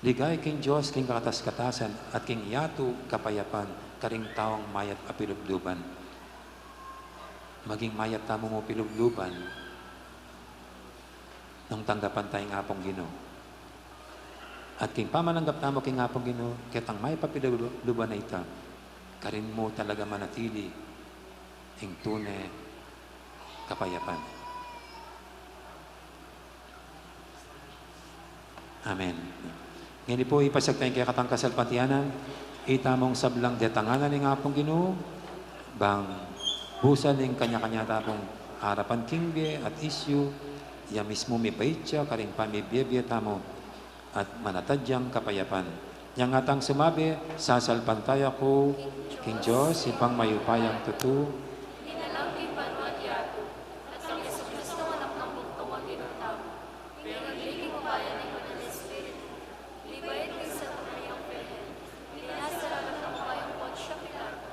ligay king Diyos, king kakatas-katasan, at king yato kapayapan, karing taong mayat apilubluban. Maging mayat tamo mo pilubluban, nung tanggapan tayong apong Ginoo. At king pamananggap namo king apong Ginoo, kitang may papilubluban na ita, karin mo talaga manatili ing tunay kapayapan. Amen. Ngayon po ipasag tayong kaya katang kasalpatianan, itamong sablang detanganan ng apong Ginoo, bang busan ng kanya-kanya tapong harapan kingbe at issue, ya mismo may bait siya, karing pamibiyebye tamo, at manatadyang kapayapan. Yang atang sumabi, sasalpantaya ko, King Diyos, ipang mayupayang tutu, Dinalangin panuan yato, at ang Yesu Cristo anak ng bugtong ang ginutaw. Pinagliging ubayan ng Banal na Espiritu. Libayan kay sa tunayang Pelen. Linasaralan ng ubayang Ponsya Pilato.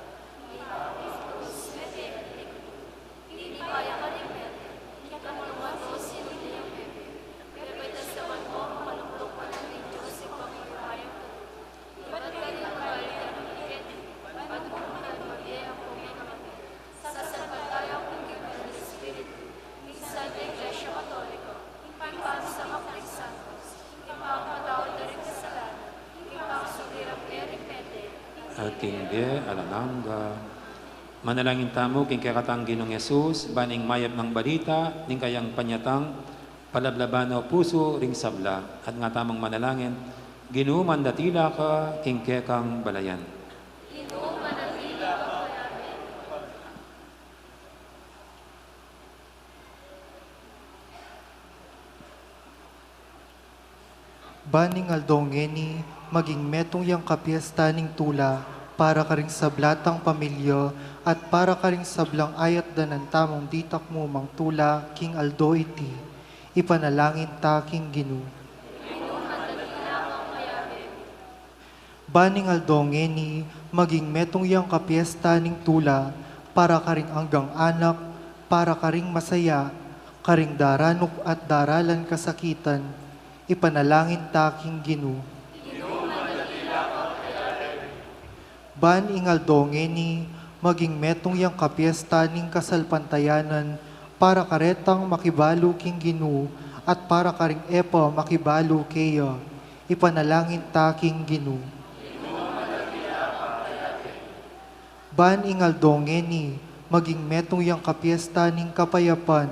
Linapis, Cruz, Mete, Linibaya ka rin Mete. Katanungan mo sinili ang Mete. Pagkaitas naman mo, malumlok pa lang ng Diyos ipang mayupayang tutu. Iba't galing ang balikan ng Mete. Pagkaitas at King De Alalanga. Manalangin tamo king kakatang Ginong Yesus, baning mayap ng balita, ning kayang panyatang, palablabano puso ring sabla, at nga tamang manalangin, Ginoo mandatila ka king kekang balayan. Baning aldongeni, maging metong yang kapiesta ning tula, para ka ring sablatang pamilya, at para ka ring sablang ayat danan tamong ditak mo mang tula, king aldo iti. Ipanalangin ta, king Ginoo. Baning aldongeni, maging metong yang kapiesta ning tula, para ka ring anggang anak, para ka ring masaya, karing daranok at daralan kasakitan, ipanalangin ta, king Ginoo. Ban ingal dongeni, maging metong yang kapiesta ning kasalpantayanan, para karetang makibalo king Ginoo, at para karing epa makibalo keya, ipanalangin ta, king Ginoo. Ban ingal dongeni, maging metong yang kapiesta ning kapayapan,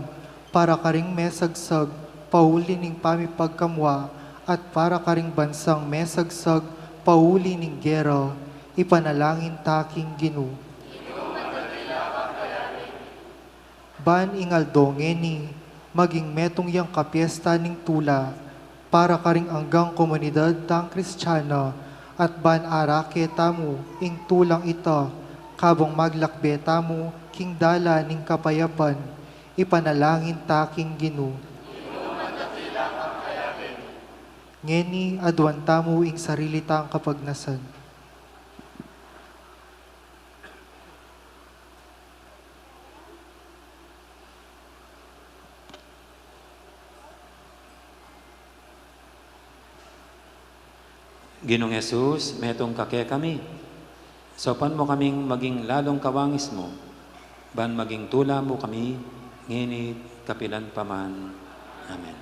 para karing mesagsag, pauli ning pamipagkamwa, at para karing bansang mesagsag, pauli ning gera, ipanalangin ta, king Ginoo. Ban ingal dongeni, maging metong yang kapiesta ning tula, para karing anggang komunidad tang Kristiyana, at ban arake tamo ing tulang ita, kabong maglakbe tamo king dala ning kapayapan, ipanalangin ta, king Ginoo. Ngeni adwan tamo ing sarili tang kapagnasan. Ginong Yesus, metong kake kami. Sopan mo kaming maging lalong kawangis mo. Ban maging tula mo kami, nginit kapilan paman. Amen.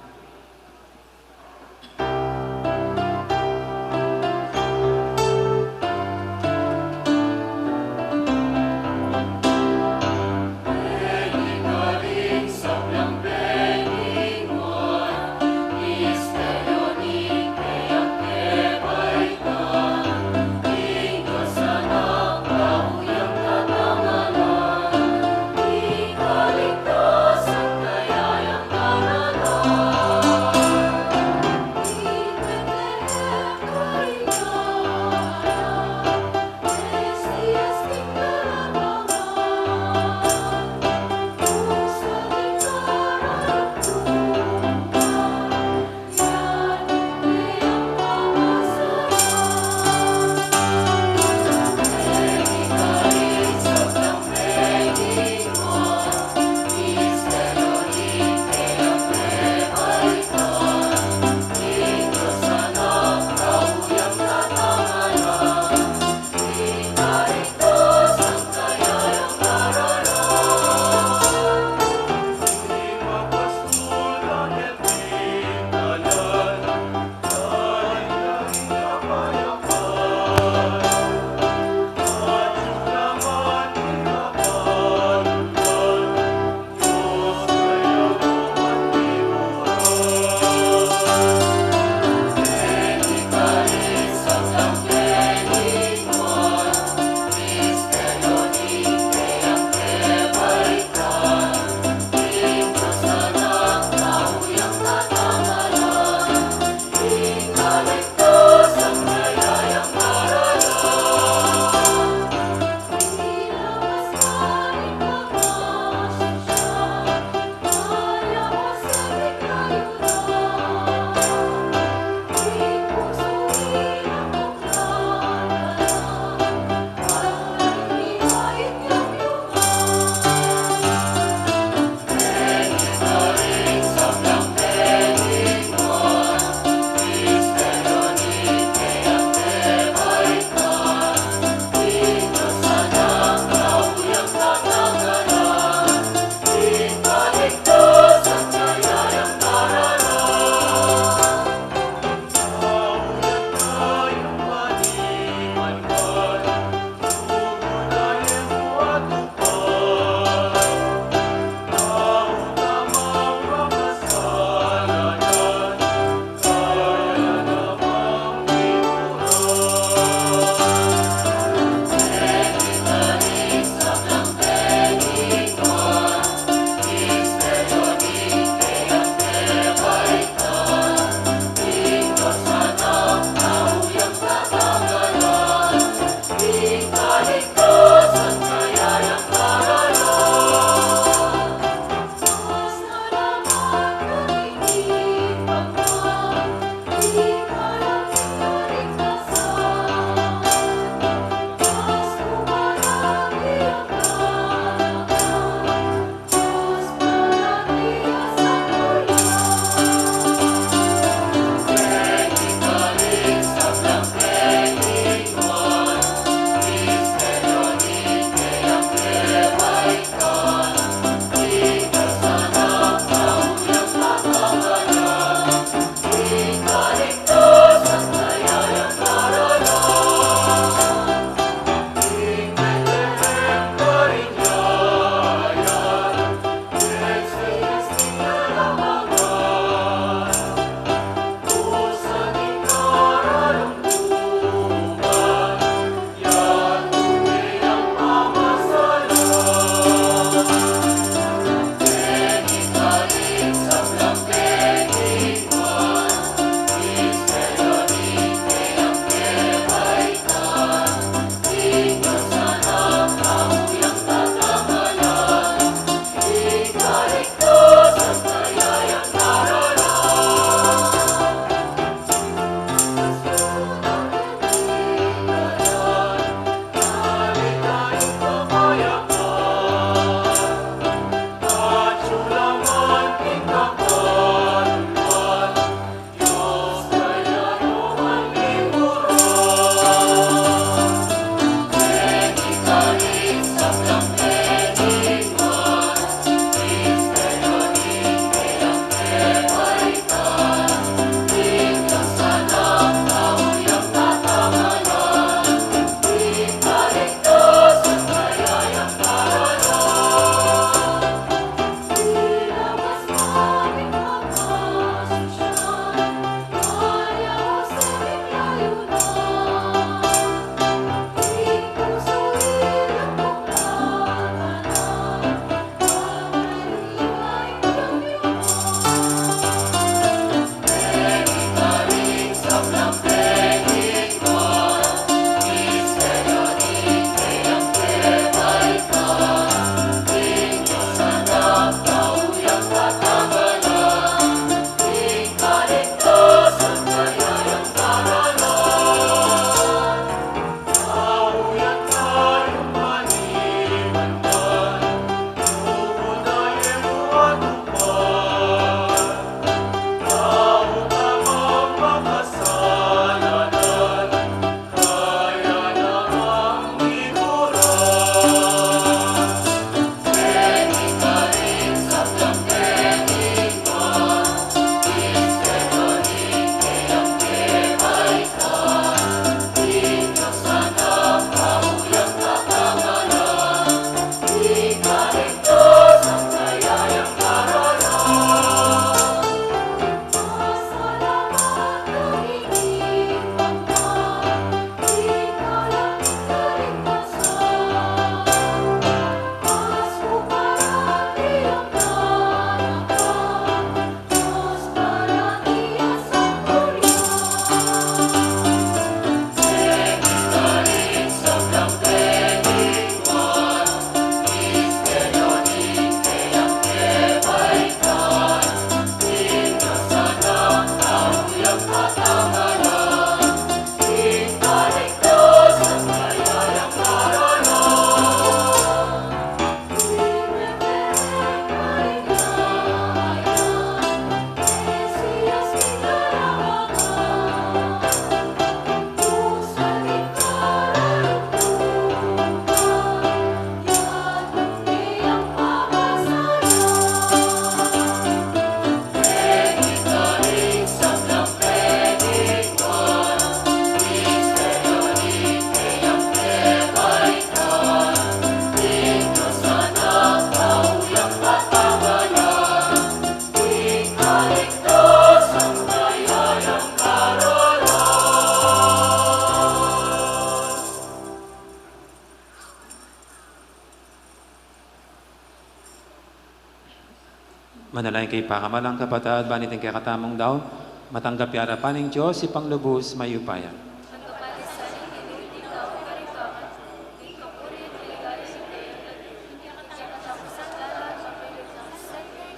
Manalangin kay pakamalang kapatid, banitin kay katamong daw, matanggap yara pa ng Diyos, si panglubos mayupaya. Ang kapalisan, hindi ikaw karibangan, di kapuri at liligaya si Deo, hindi ang katapusan lahat, mapilog ng Savior.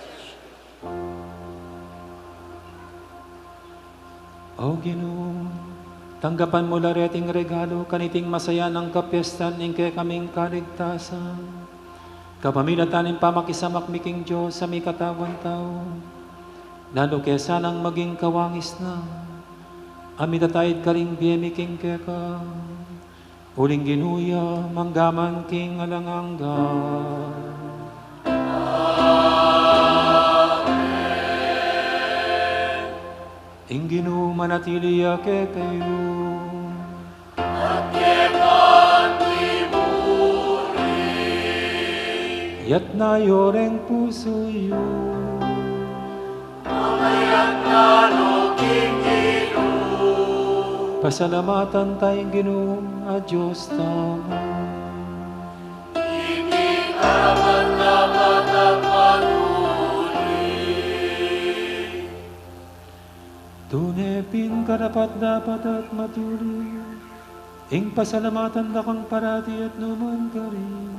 O Ginoo, tanggapan mo lareting regalo, kaniting masaya ng kapiestan, ingke kaming kaligtasan. Kapamilatan ng pamakisamak miking Diyos sa may katawan tao, lalo kesa nang maging kawangis na, amitatayid ka rin biyemiking keka, uling ginuya, manggaman king alangangga. Inginu manatiliya ke kayo. At yekan timuri. Yat na yoreng puso yu. Mamayat na loking ilo. Pasalamatan tayong Ginoong a Diyos tamo. Hindi karapat dapat at tunepin karapat-dapat at matuli, ing pasalamatan na kang parati at naman ka rin.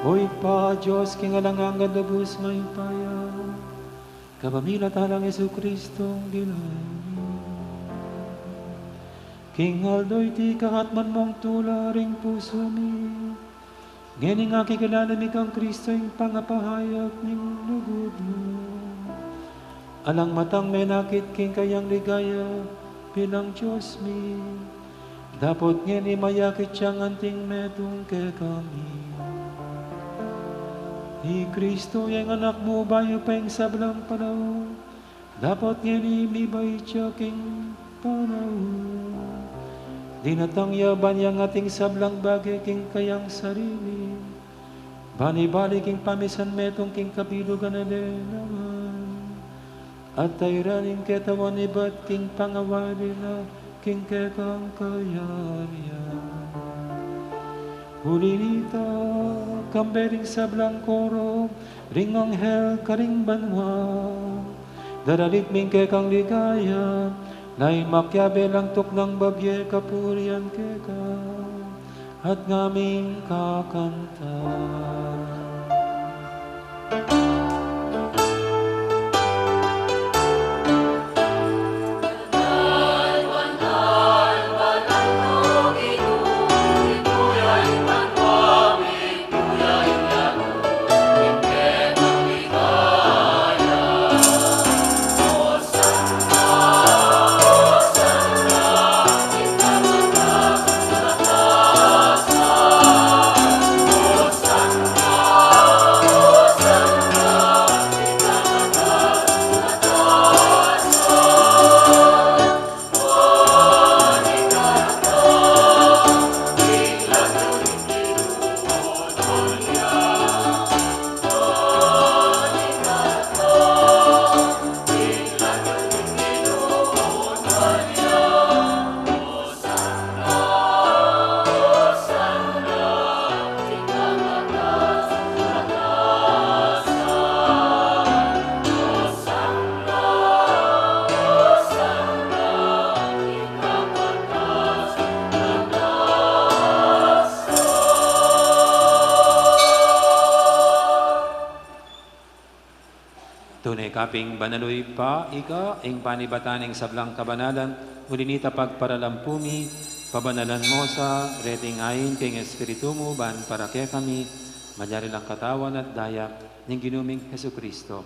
Hoy pa, Diyos, kingalangang gadabos may paya, kapamila talang Yesu Kristong Ginoo. King Aldoy, ti kakatman mong tula ring puso mi, ngayon nga kikilala mi kang Kristo yung pangapahayag ning lugod mo. Alang matang menakit king kayang ligaya bilang Diyos mi. Dapat ngayon imayakit siyang anting metong ke kami. Ni Kristo yung anak mo bayo pa yung sablang panahon. Dapat ngayon imibay siya king panahon. Dinatang yaban yung ating sablang bagay king kayang sarili. Bani-bali king pamisan metong king kabilugan na naman. At tayraning ketawan iba't king pangawali na king kekang kayariyan. Hulinita, kambering sablang koro, ring anghel karing banwa. Daralit ming kekang ligaya, na'y makyabe lang tok ng babye kapurian keka, at ngaming kakanta. Tunay kaping banaloy pa, ika, ing panibataning sablang kabanalan, ulinita pagparalampumi, pabanalan mo sa reting ayin king Espiritu mo, ban para kaya kami, madyari lang katawan at dayak, ning ginuming Hesu Kristo.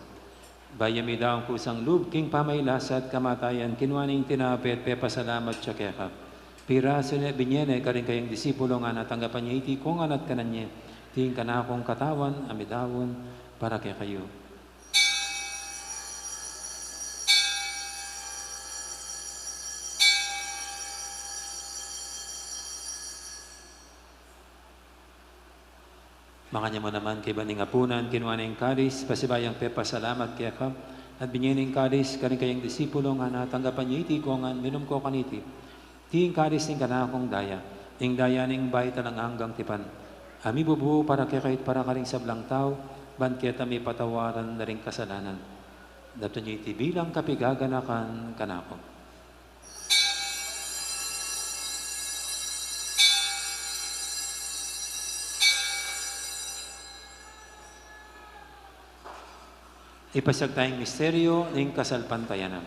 Bayami daw ang kusang lub, king pamaylasat, kamatayan, kinwaning tinapit, pepasalamat siya kaya Pira sila binyene, karing kayang disipulo nga natanggapan niya iti, kung anat kanan niya, ting kanakong katawan, amidawon, para kaya kayo. Makanya mo naman kay baning apunan, kinuha na yung kadis, pasibayang pepa salamat kaya ka, at binyan yung kadis, karing kayang disipulo nga natanggapan niya iti, kung minum ko kaniti, ti yung kadis ng kanakong daya, yung daya ng bay talang hanggang tipan. Ami bubu para kaya kahit para karing sablang tao, ban keta may patawaran na rin kasalanan. Dato niyo iti bilang kapigaganakan kanako. Ipasag tayong misteryo ng kasalpantayanan.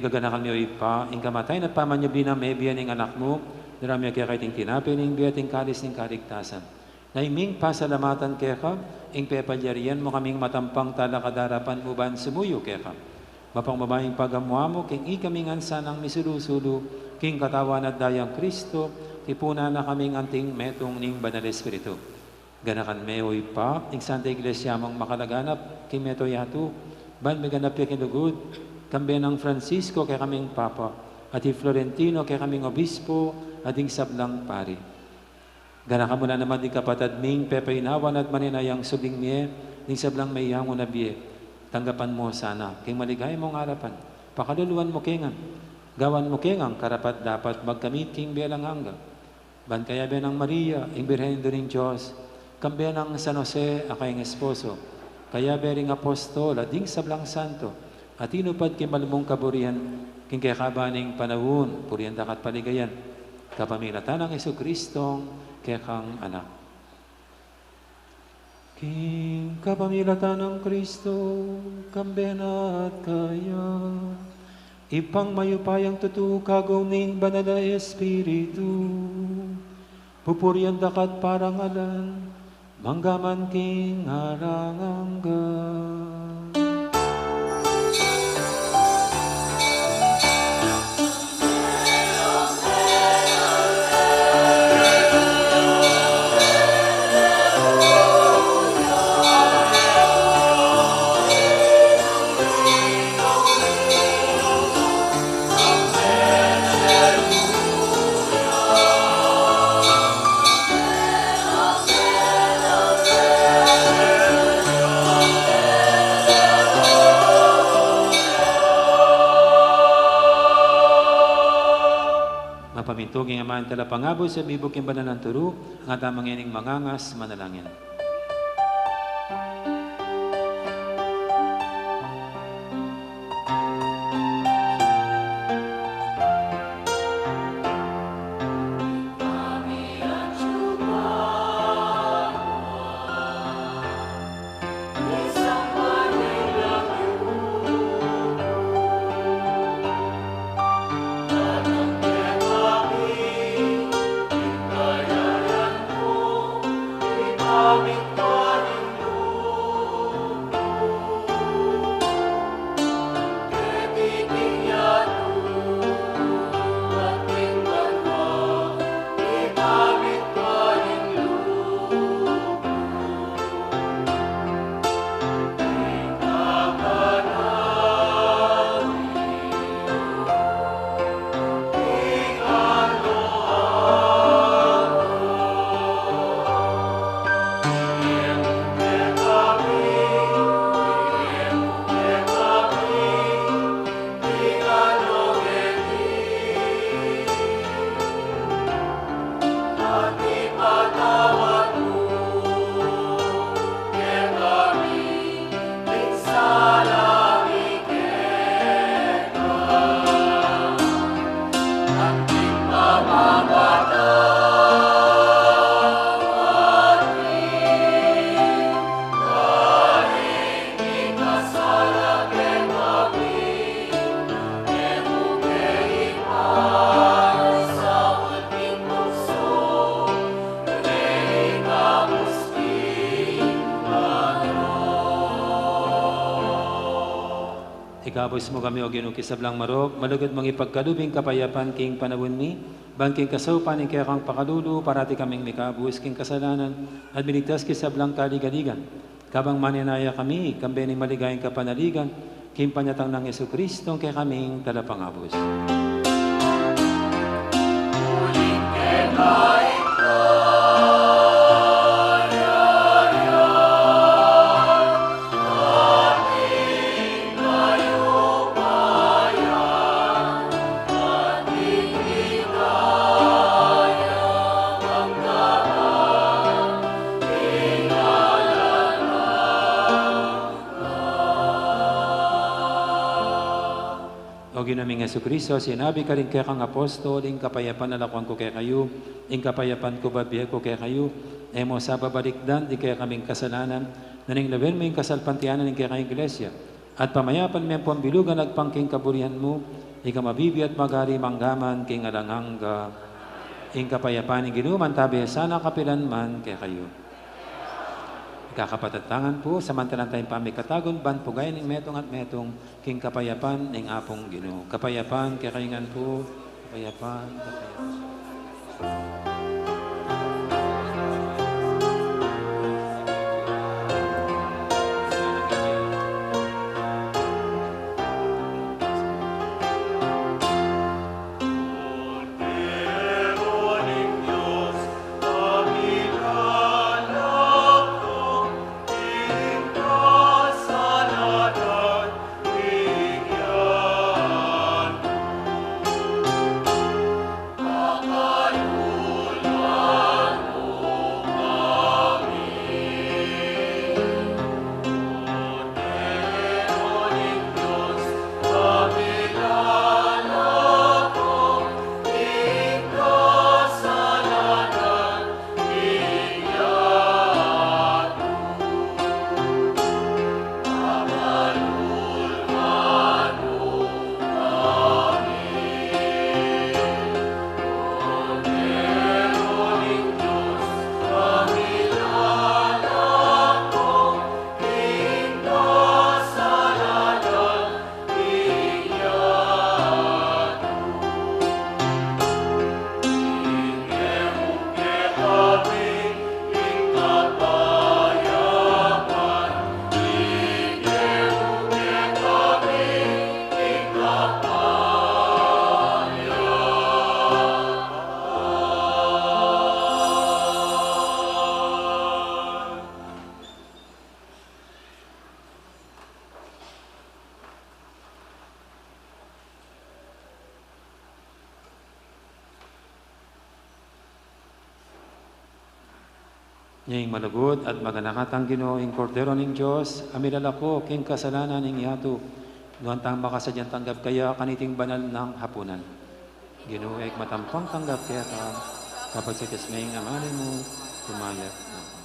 Gaganakan niyo ipa, ing kamatay na pamanyabli na may biyan ng anak mo, naramya kaya kaiting tinapin ng biyating kalis ng kaligtasan. Naiming pasalamatan kaya ka, ing pepalyarian mo kaming matampang talakadarapan mo ban sumuyo kaya ka. Mapang babaeng pagamwa mo, king ikaming ansanang misulusulu, king katawan at dayang Kristo, tipuna na kaming anting metong ning banal Espiritu. Ganakan meo ipa, ing Santa Iglesia mong makalaganap, king meto yatu, ban meganap ya kinugod, kambe ng Francisco kay kaming Papa, at Florentino kay kaming Obispo, at ing sablang pari. Gana ka muna naman di kapatad ming pepainawan at maninayang subing niye, ning sablang may yango na biye. Tanggapan mo sana, kay maligay mong harapan. Pakaluluan mo kengan, gawan mo kengang karapat dapat magkamit king biyalang hangga. Ban kaya be ng Maria, ing Birhen do ning Diyos, kambe ng San Jose, akayong esposo, kaya be ring apostol, at ing sablang santo, at inupad kimalmong kaburian, king kaya kabaning panahon, purian dakat paligayan, kapamilatan ng Jesucristong kaya kang anak. King kapamilatan ng Kristo, kambena at kaya, ipang mayupayang tutukagaw ning banal na Espiritu, pupurian dakat parangalan, manggaman king harangangga. Pamintuging aman tala pangabo sa bibok yung banan ng turu, ang atamang yaning mangangas manalangin. Amen. Ikabos mo kami o ginukisablang marok, malugod mong ipagkalubing kapayapan king panawin mi, bangking kasaupan ing kaya kang pakalulu, parati kaming mikabus king kasalanan, at binigtas kisablang kaligaligan. Kabang maninaya kami, kambe ni maligayang kapanaligan, king panyatang ng Yesu Kristo, kaya kaming talapangabos. O ginaming Yesu Kristo, sinabi ka rin kaya kang apostol, ing kapayapan na lakuan ko kaya kayo, ing kapayapan ko babiya ko kaya kayo, emo sa babalikdan, di kaya kaming kasalanan, naning lawen mo yung kasalpantianan ng kaya kayong iglesia, at pamayapan mo yung pambilugan at pangking kaburihan mo, ika mabibi at magari manggaman, king alangangga, ing kapayapan ng ginuman, tabi sana kapilan man kaya kayo. Kakapatatangan po, samantalang tayong pamikatagon, ban po gaya ng metong at metong, king kapayapan ng apong Ginoo. Kapayapan, kakaingan po, kapayapan, kapayapan. Ngayong malugod at maganakatang Ginoo ing kordero ning Dios, amilala ko king kasalanan ning yato. Nuantang makasadyan tanggap kaya kaniting banal ng hapunan. Ginoo ay matampang tanggap kaya ka, kapag sa kasmaying amanin mo, tumayat na ako.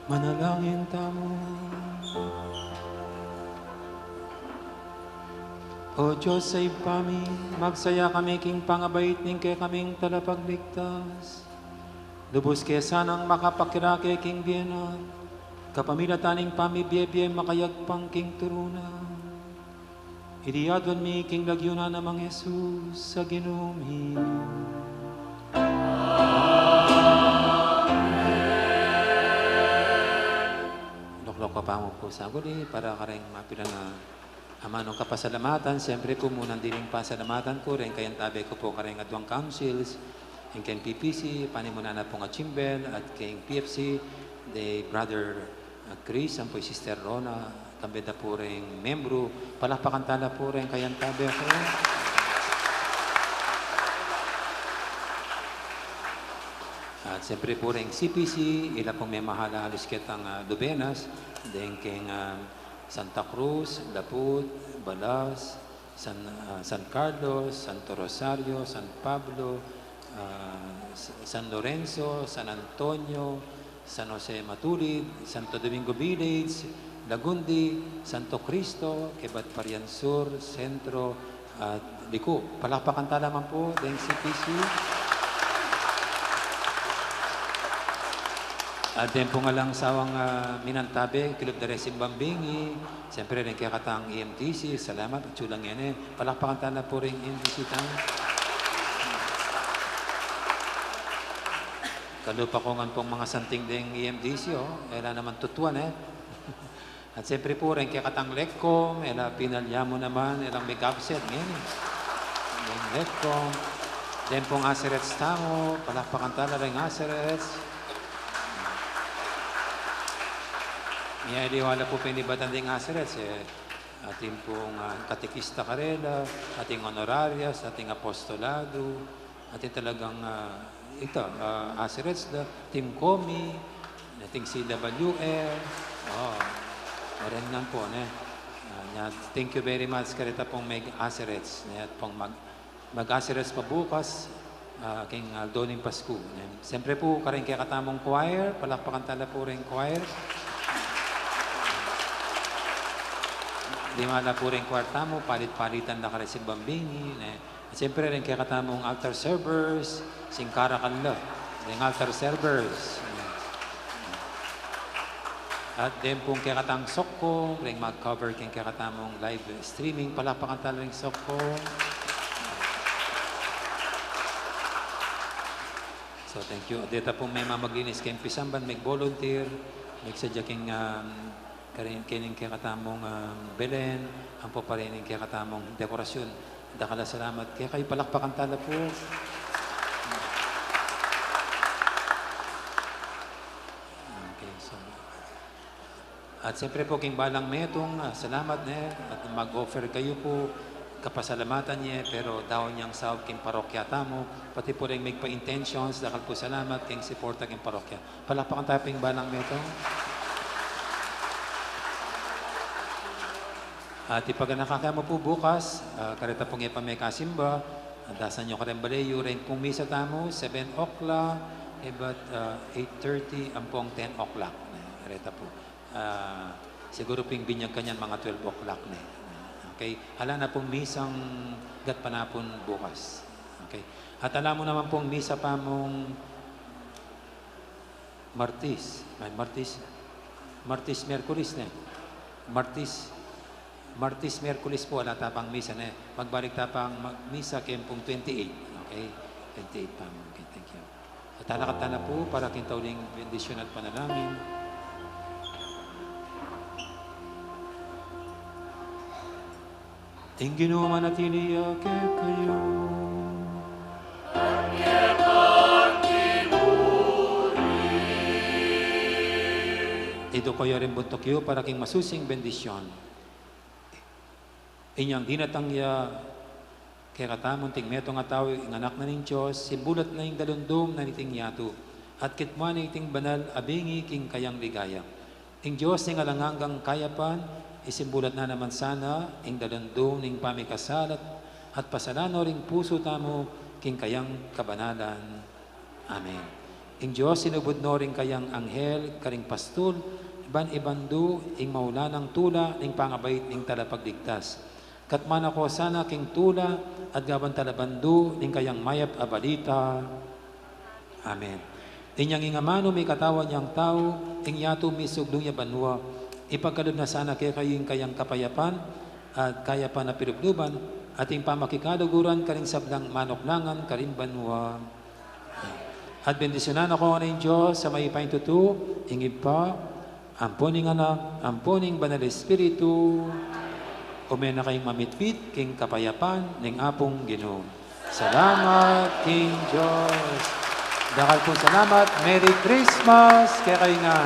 Manalangin tamo. O Diyos sa ipami, magsaya kami king pangabait ning kay kaming talapagligtas. Lubos kaya sanang makapakirake king biyanan, kapamilya taning pamibiyebye makayagpang king turuna. Idiyadwan mi king lagyuna namang Jesus sa ginumi. Loklok pa pa mo po sa guli para ka rin mapila na amanong kapasalamatan. Siyempre po munang dining pasalamatan ko rin kayang tabi ko po ka rin adwang councils, yung kayong PPC, panimuna na po nga Chimbel at kayong PFC, the brother Chris, ang po yung sister Rona, kambeda po rin membro, palakpakantala po rin kayang tabi ako. At siyempre po rin CPC, ila pong may mahala halos kitang Lubenas, then kayong Santa Cruz, Lapud, Balas, San Carlos, Santo Rosario, San Pablo, San Lorenzo, San Antonio, San Jose Matulid, Santo Domingo Village, Lagundi, Santo Cristo, Kebat Parian Sur, Sentro, at Liko. Palakpakan ta naman po, then CPC. At din po nga lang sawang Minantabe, Kilub de Resim Bambingi, siyempre rin kaya katang EMTC, salamat, chulang yan eh. Palakpakan ta na po rin EMTC tang. Kalupa ko nga pong mga santing ding EMDC, ela naman tutuan eh. At siyempre po rin kaya katang Lekcom, ela pinalyamo naman, elang may gabset, ngayon eh. Yung Lekcom, then pong Aserets tamo, palakpakan ta na rin Aserets. Niya iliwala po pinibatan ding Aserets eh. Ating pong katekista karela, ating honorarias, ating apostolado, ating talagang ito, Aserets, Team Komi, ating CWR, meron lang po, thank you very much karita pong may Aserets, at pong mag-Aserets pa bukas, king Aldoning Pasko. Siyempre po, karin kaya katamong choir, palakpakan tala po rin choir. Limala po rin kwartamo, palit-palitan na karin si Bambini. Siyempre rin kaya katamong altar servers, singkara kanla, ng altar servers. At din pong kaya katang Sokko, rin mag-cover kaya katamong live streaming, palapakan tala rin Sokko. So thank you. Dito pong may mamaglinis kayong Pisamban, may volunteer, may sadya kayong kining kaya katamong Belen, ang po pa rin kaya katamong dekorasyon. Dakala salamat. Kaya kayo palakpakan tala po. Okay, so. At siyempre po king balang metong, salamat na at mag-offer kayo po kapasalamatan niya, pero daw niyang sahod king parokya tamo, pati po rin may pa-intentions, dakal po salamat king supporta king parokya. Palakpakan tayo king balang metong. At ipag nakakaya mo po bukas, karita pong ipamay kasimba, dasan nyo karen balayo, rin pong misa tamo, 7 o'clock, about 8:30, ang pong 10 o'clock. Karita po. Siguro pong binyag kanyan mga 12 o'clock na. Okay? Hala na pong misang gat panapon bukas. Okay? At alam mo naman pong misa pa mong Martis, Merkulis na. Martis, Merkulis po, wala tapang misa na. Magbalik tapang misa kempong 28. Okay? 28 pa. Okay, thank you. At alakatana po para kintauling bendisyon at panalangin. Ting Ginoo manatili ake kayo. Ito kayo rin buntok yo para king masusing bendisyon. Inyang dinatangya, kaya katamon ting meto nga tao, ang anak na ning Diyos, simbulat na yung dalundong na niting yato, at kitman iting banal, abingi king kayang ligaya. Ing Diyos ning alanganggang kayapan, isimbulat na naman sana, ing dalundong ning pamikasalat, at pasalano ring puso tamo, king kayang kabanalan. Amen. ing Diyos sinubod no rin kayang anghel, karing pastol, iban ibandu, ing maula ng tula, ing pangabait, ing talapagligtas. Katman ako sana king tula, at gaban talabandu, ing kayang mayap abalita. Amen. Inyang ingamano may katawan niyang tao, ing yato may sugdong ya banwa, ipagkalod na sana kayong kayang kapayapan, at kaya pa na pirubluban, ating pamakikaduguran karing sablang manoklangan karing banwa. At bendisyonan ako ng Diyos sa may paintutu, ingib pa, amponing anak, amponing banal espiritu, umen na kayong mamitpit, king kapayapan, ning apong Ginoo. Salamat, King Diyos. Dakal po salamat. Merry Christmas, kaya kayo nga.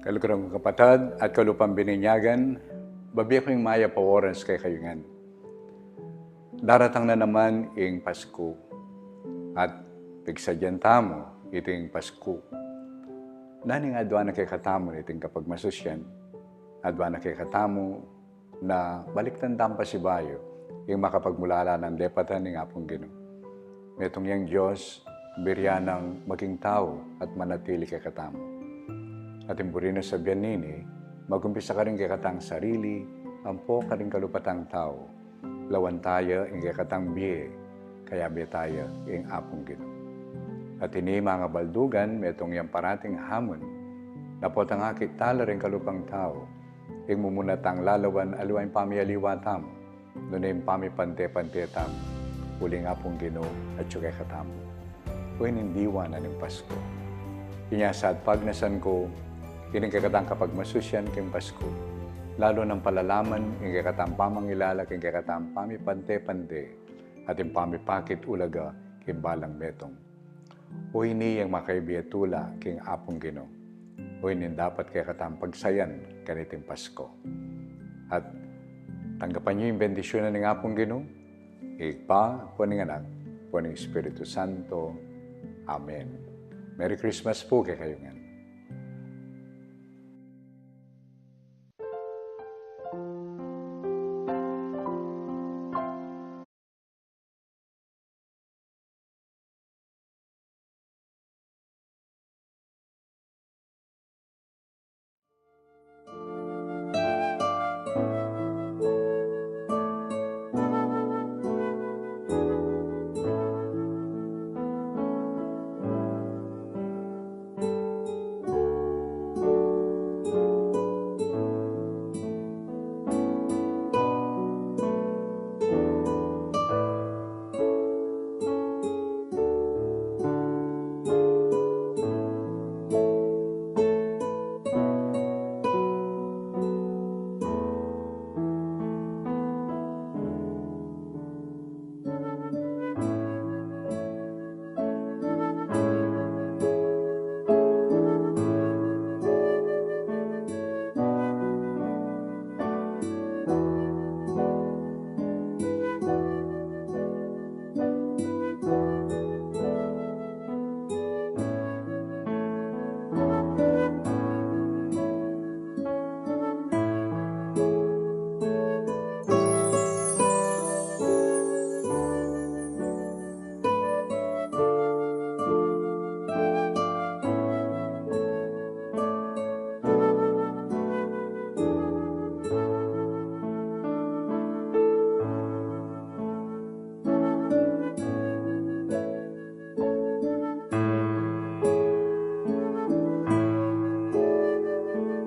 Kalukurang kapatid at kalupang bininyagan, babi ko yung maya paworans kay kayungan. Daratang na naman ing Pasko at pigsadyan tamo iting Pasko. Naning adwa na kay katamo iting kapag masusyan, adwa na kay katamo na baliktandang pa si Bayo yung makapagmulala ng lepatan ng apong Ginoo. Metong yang Diyos, biryanang maging tao at manatili kay katamo. At imburino sa biyanini, magumpisa ka rin kay katang sarili, ampo ka rin kalupatang tao. Lawan tayo ing kay katang biye, kaya biye tayo ing apong Ginoo. At ini mga baldugan, metong yang parating hamon, napot ang akit tala rin kalupang tao, ing mumunatang lalawan aluwain pamialiwa tam, nunay pamipante-pante tam, uling apong Ginoo at siyukay katamo. Uwin hindiwa na ng Pasko. Inyasad pagnasan ko, kining kakatang kapag masusyan king Pasko, lalo ng palalaman, ing kakatang pamangilala, king kakatang pamipante-pante, at yung pamipakit ulaga, king balang metong. O ini yung makaibiyatula, king apong Ginoo. O ini dapat kakatang pagsayan, kaniting Pasko. At tanggapan niyo yung bendisyonan ng apong Ginoo, Igpa, puning anak, puning Espiritu Santo. Amen. Merry Christmas po kay kayungan.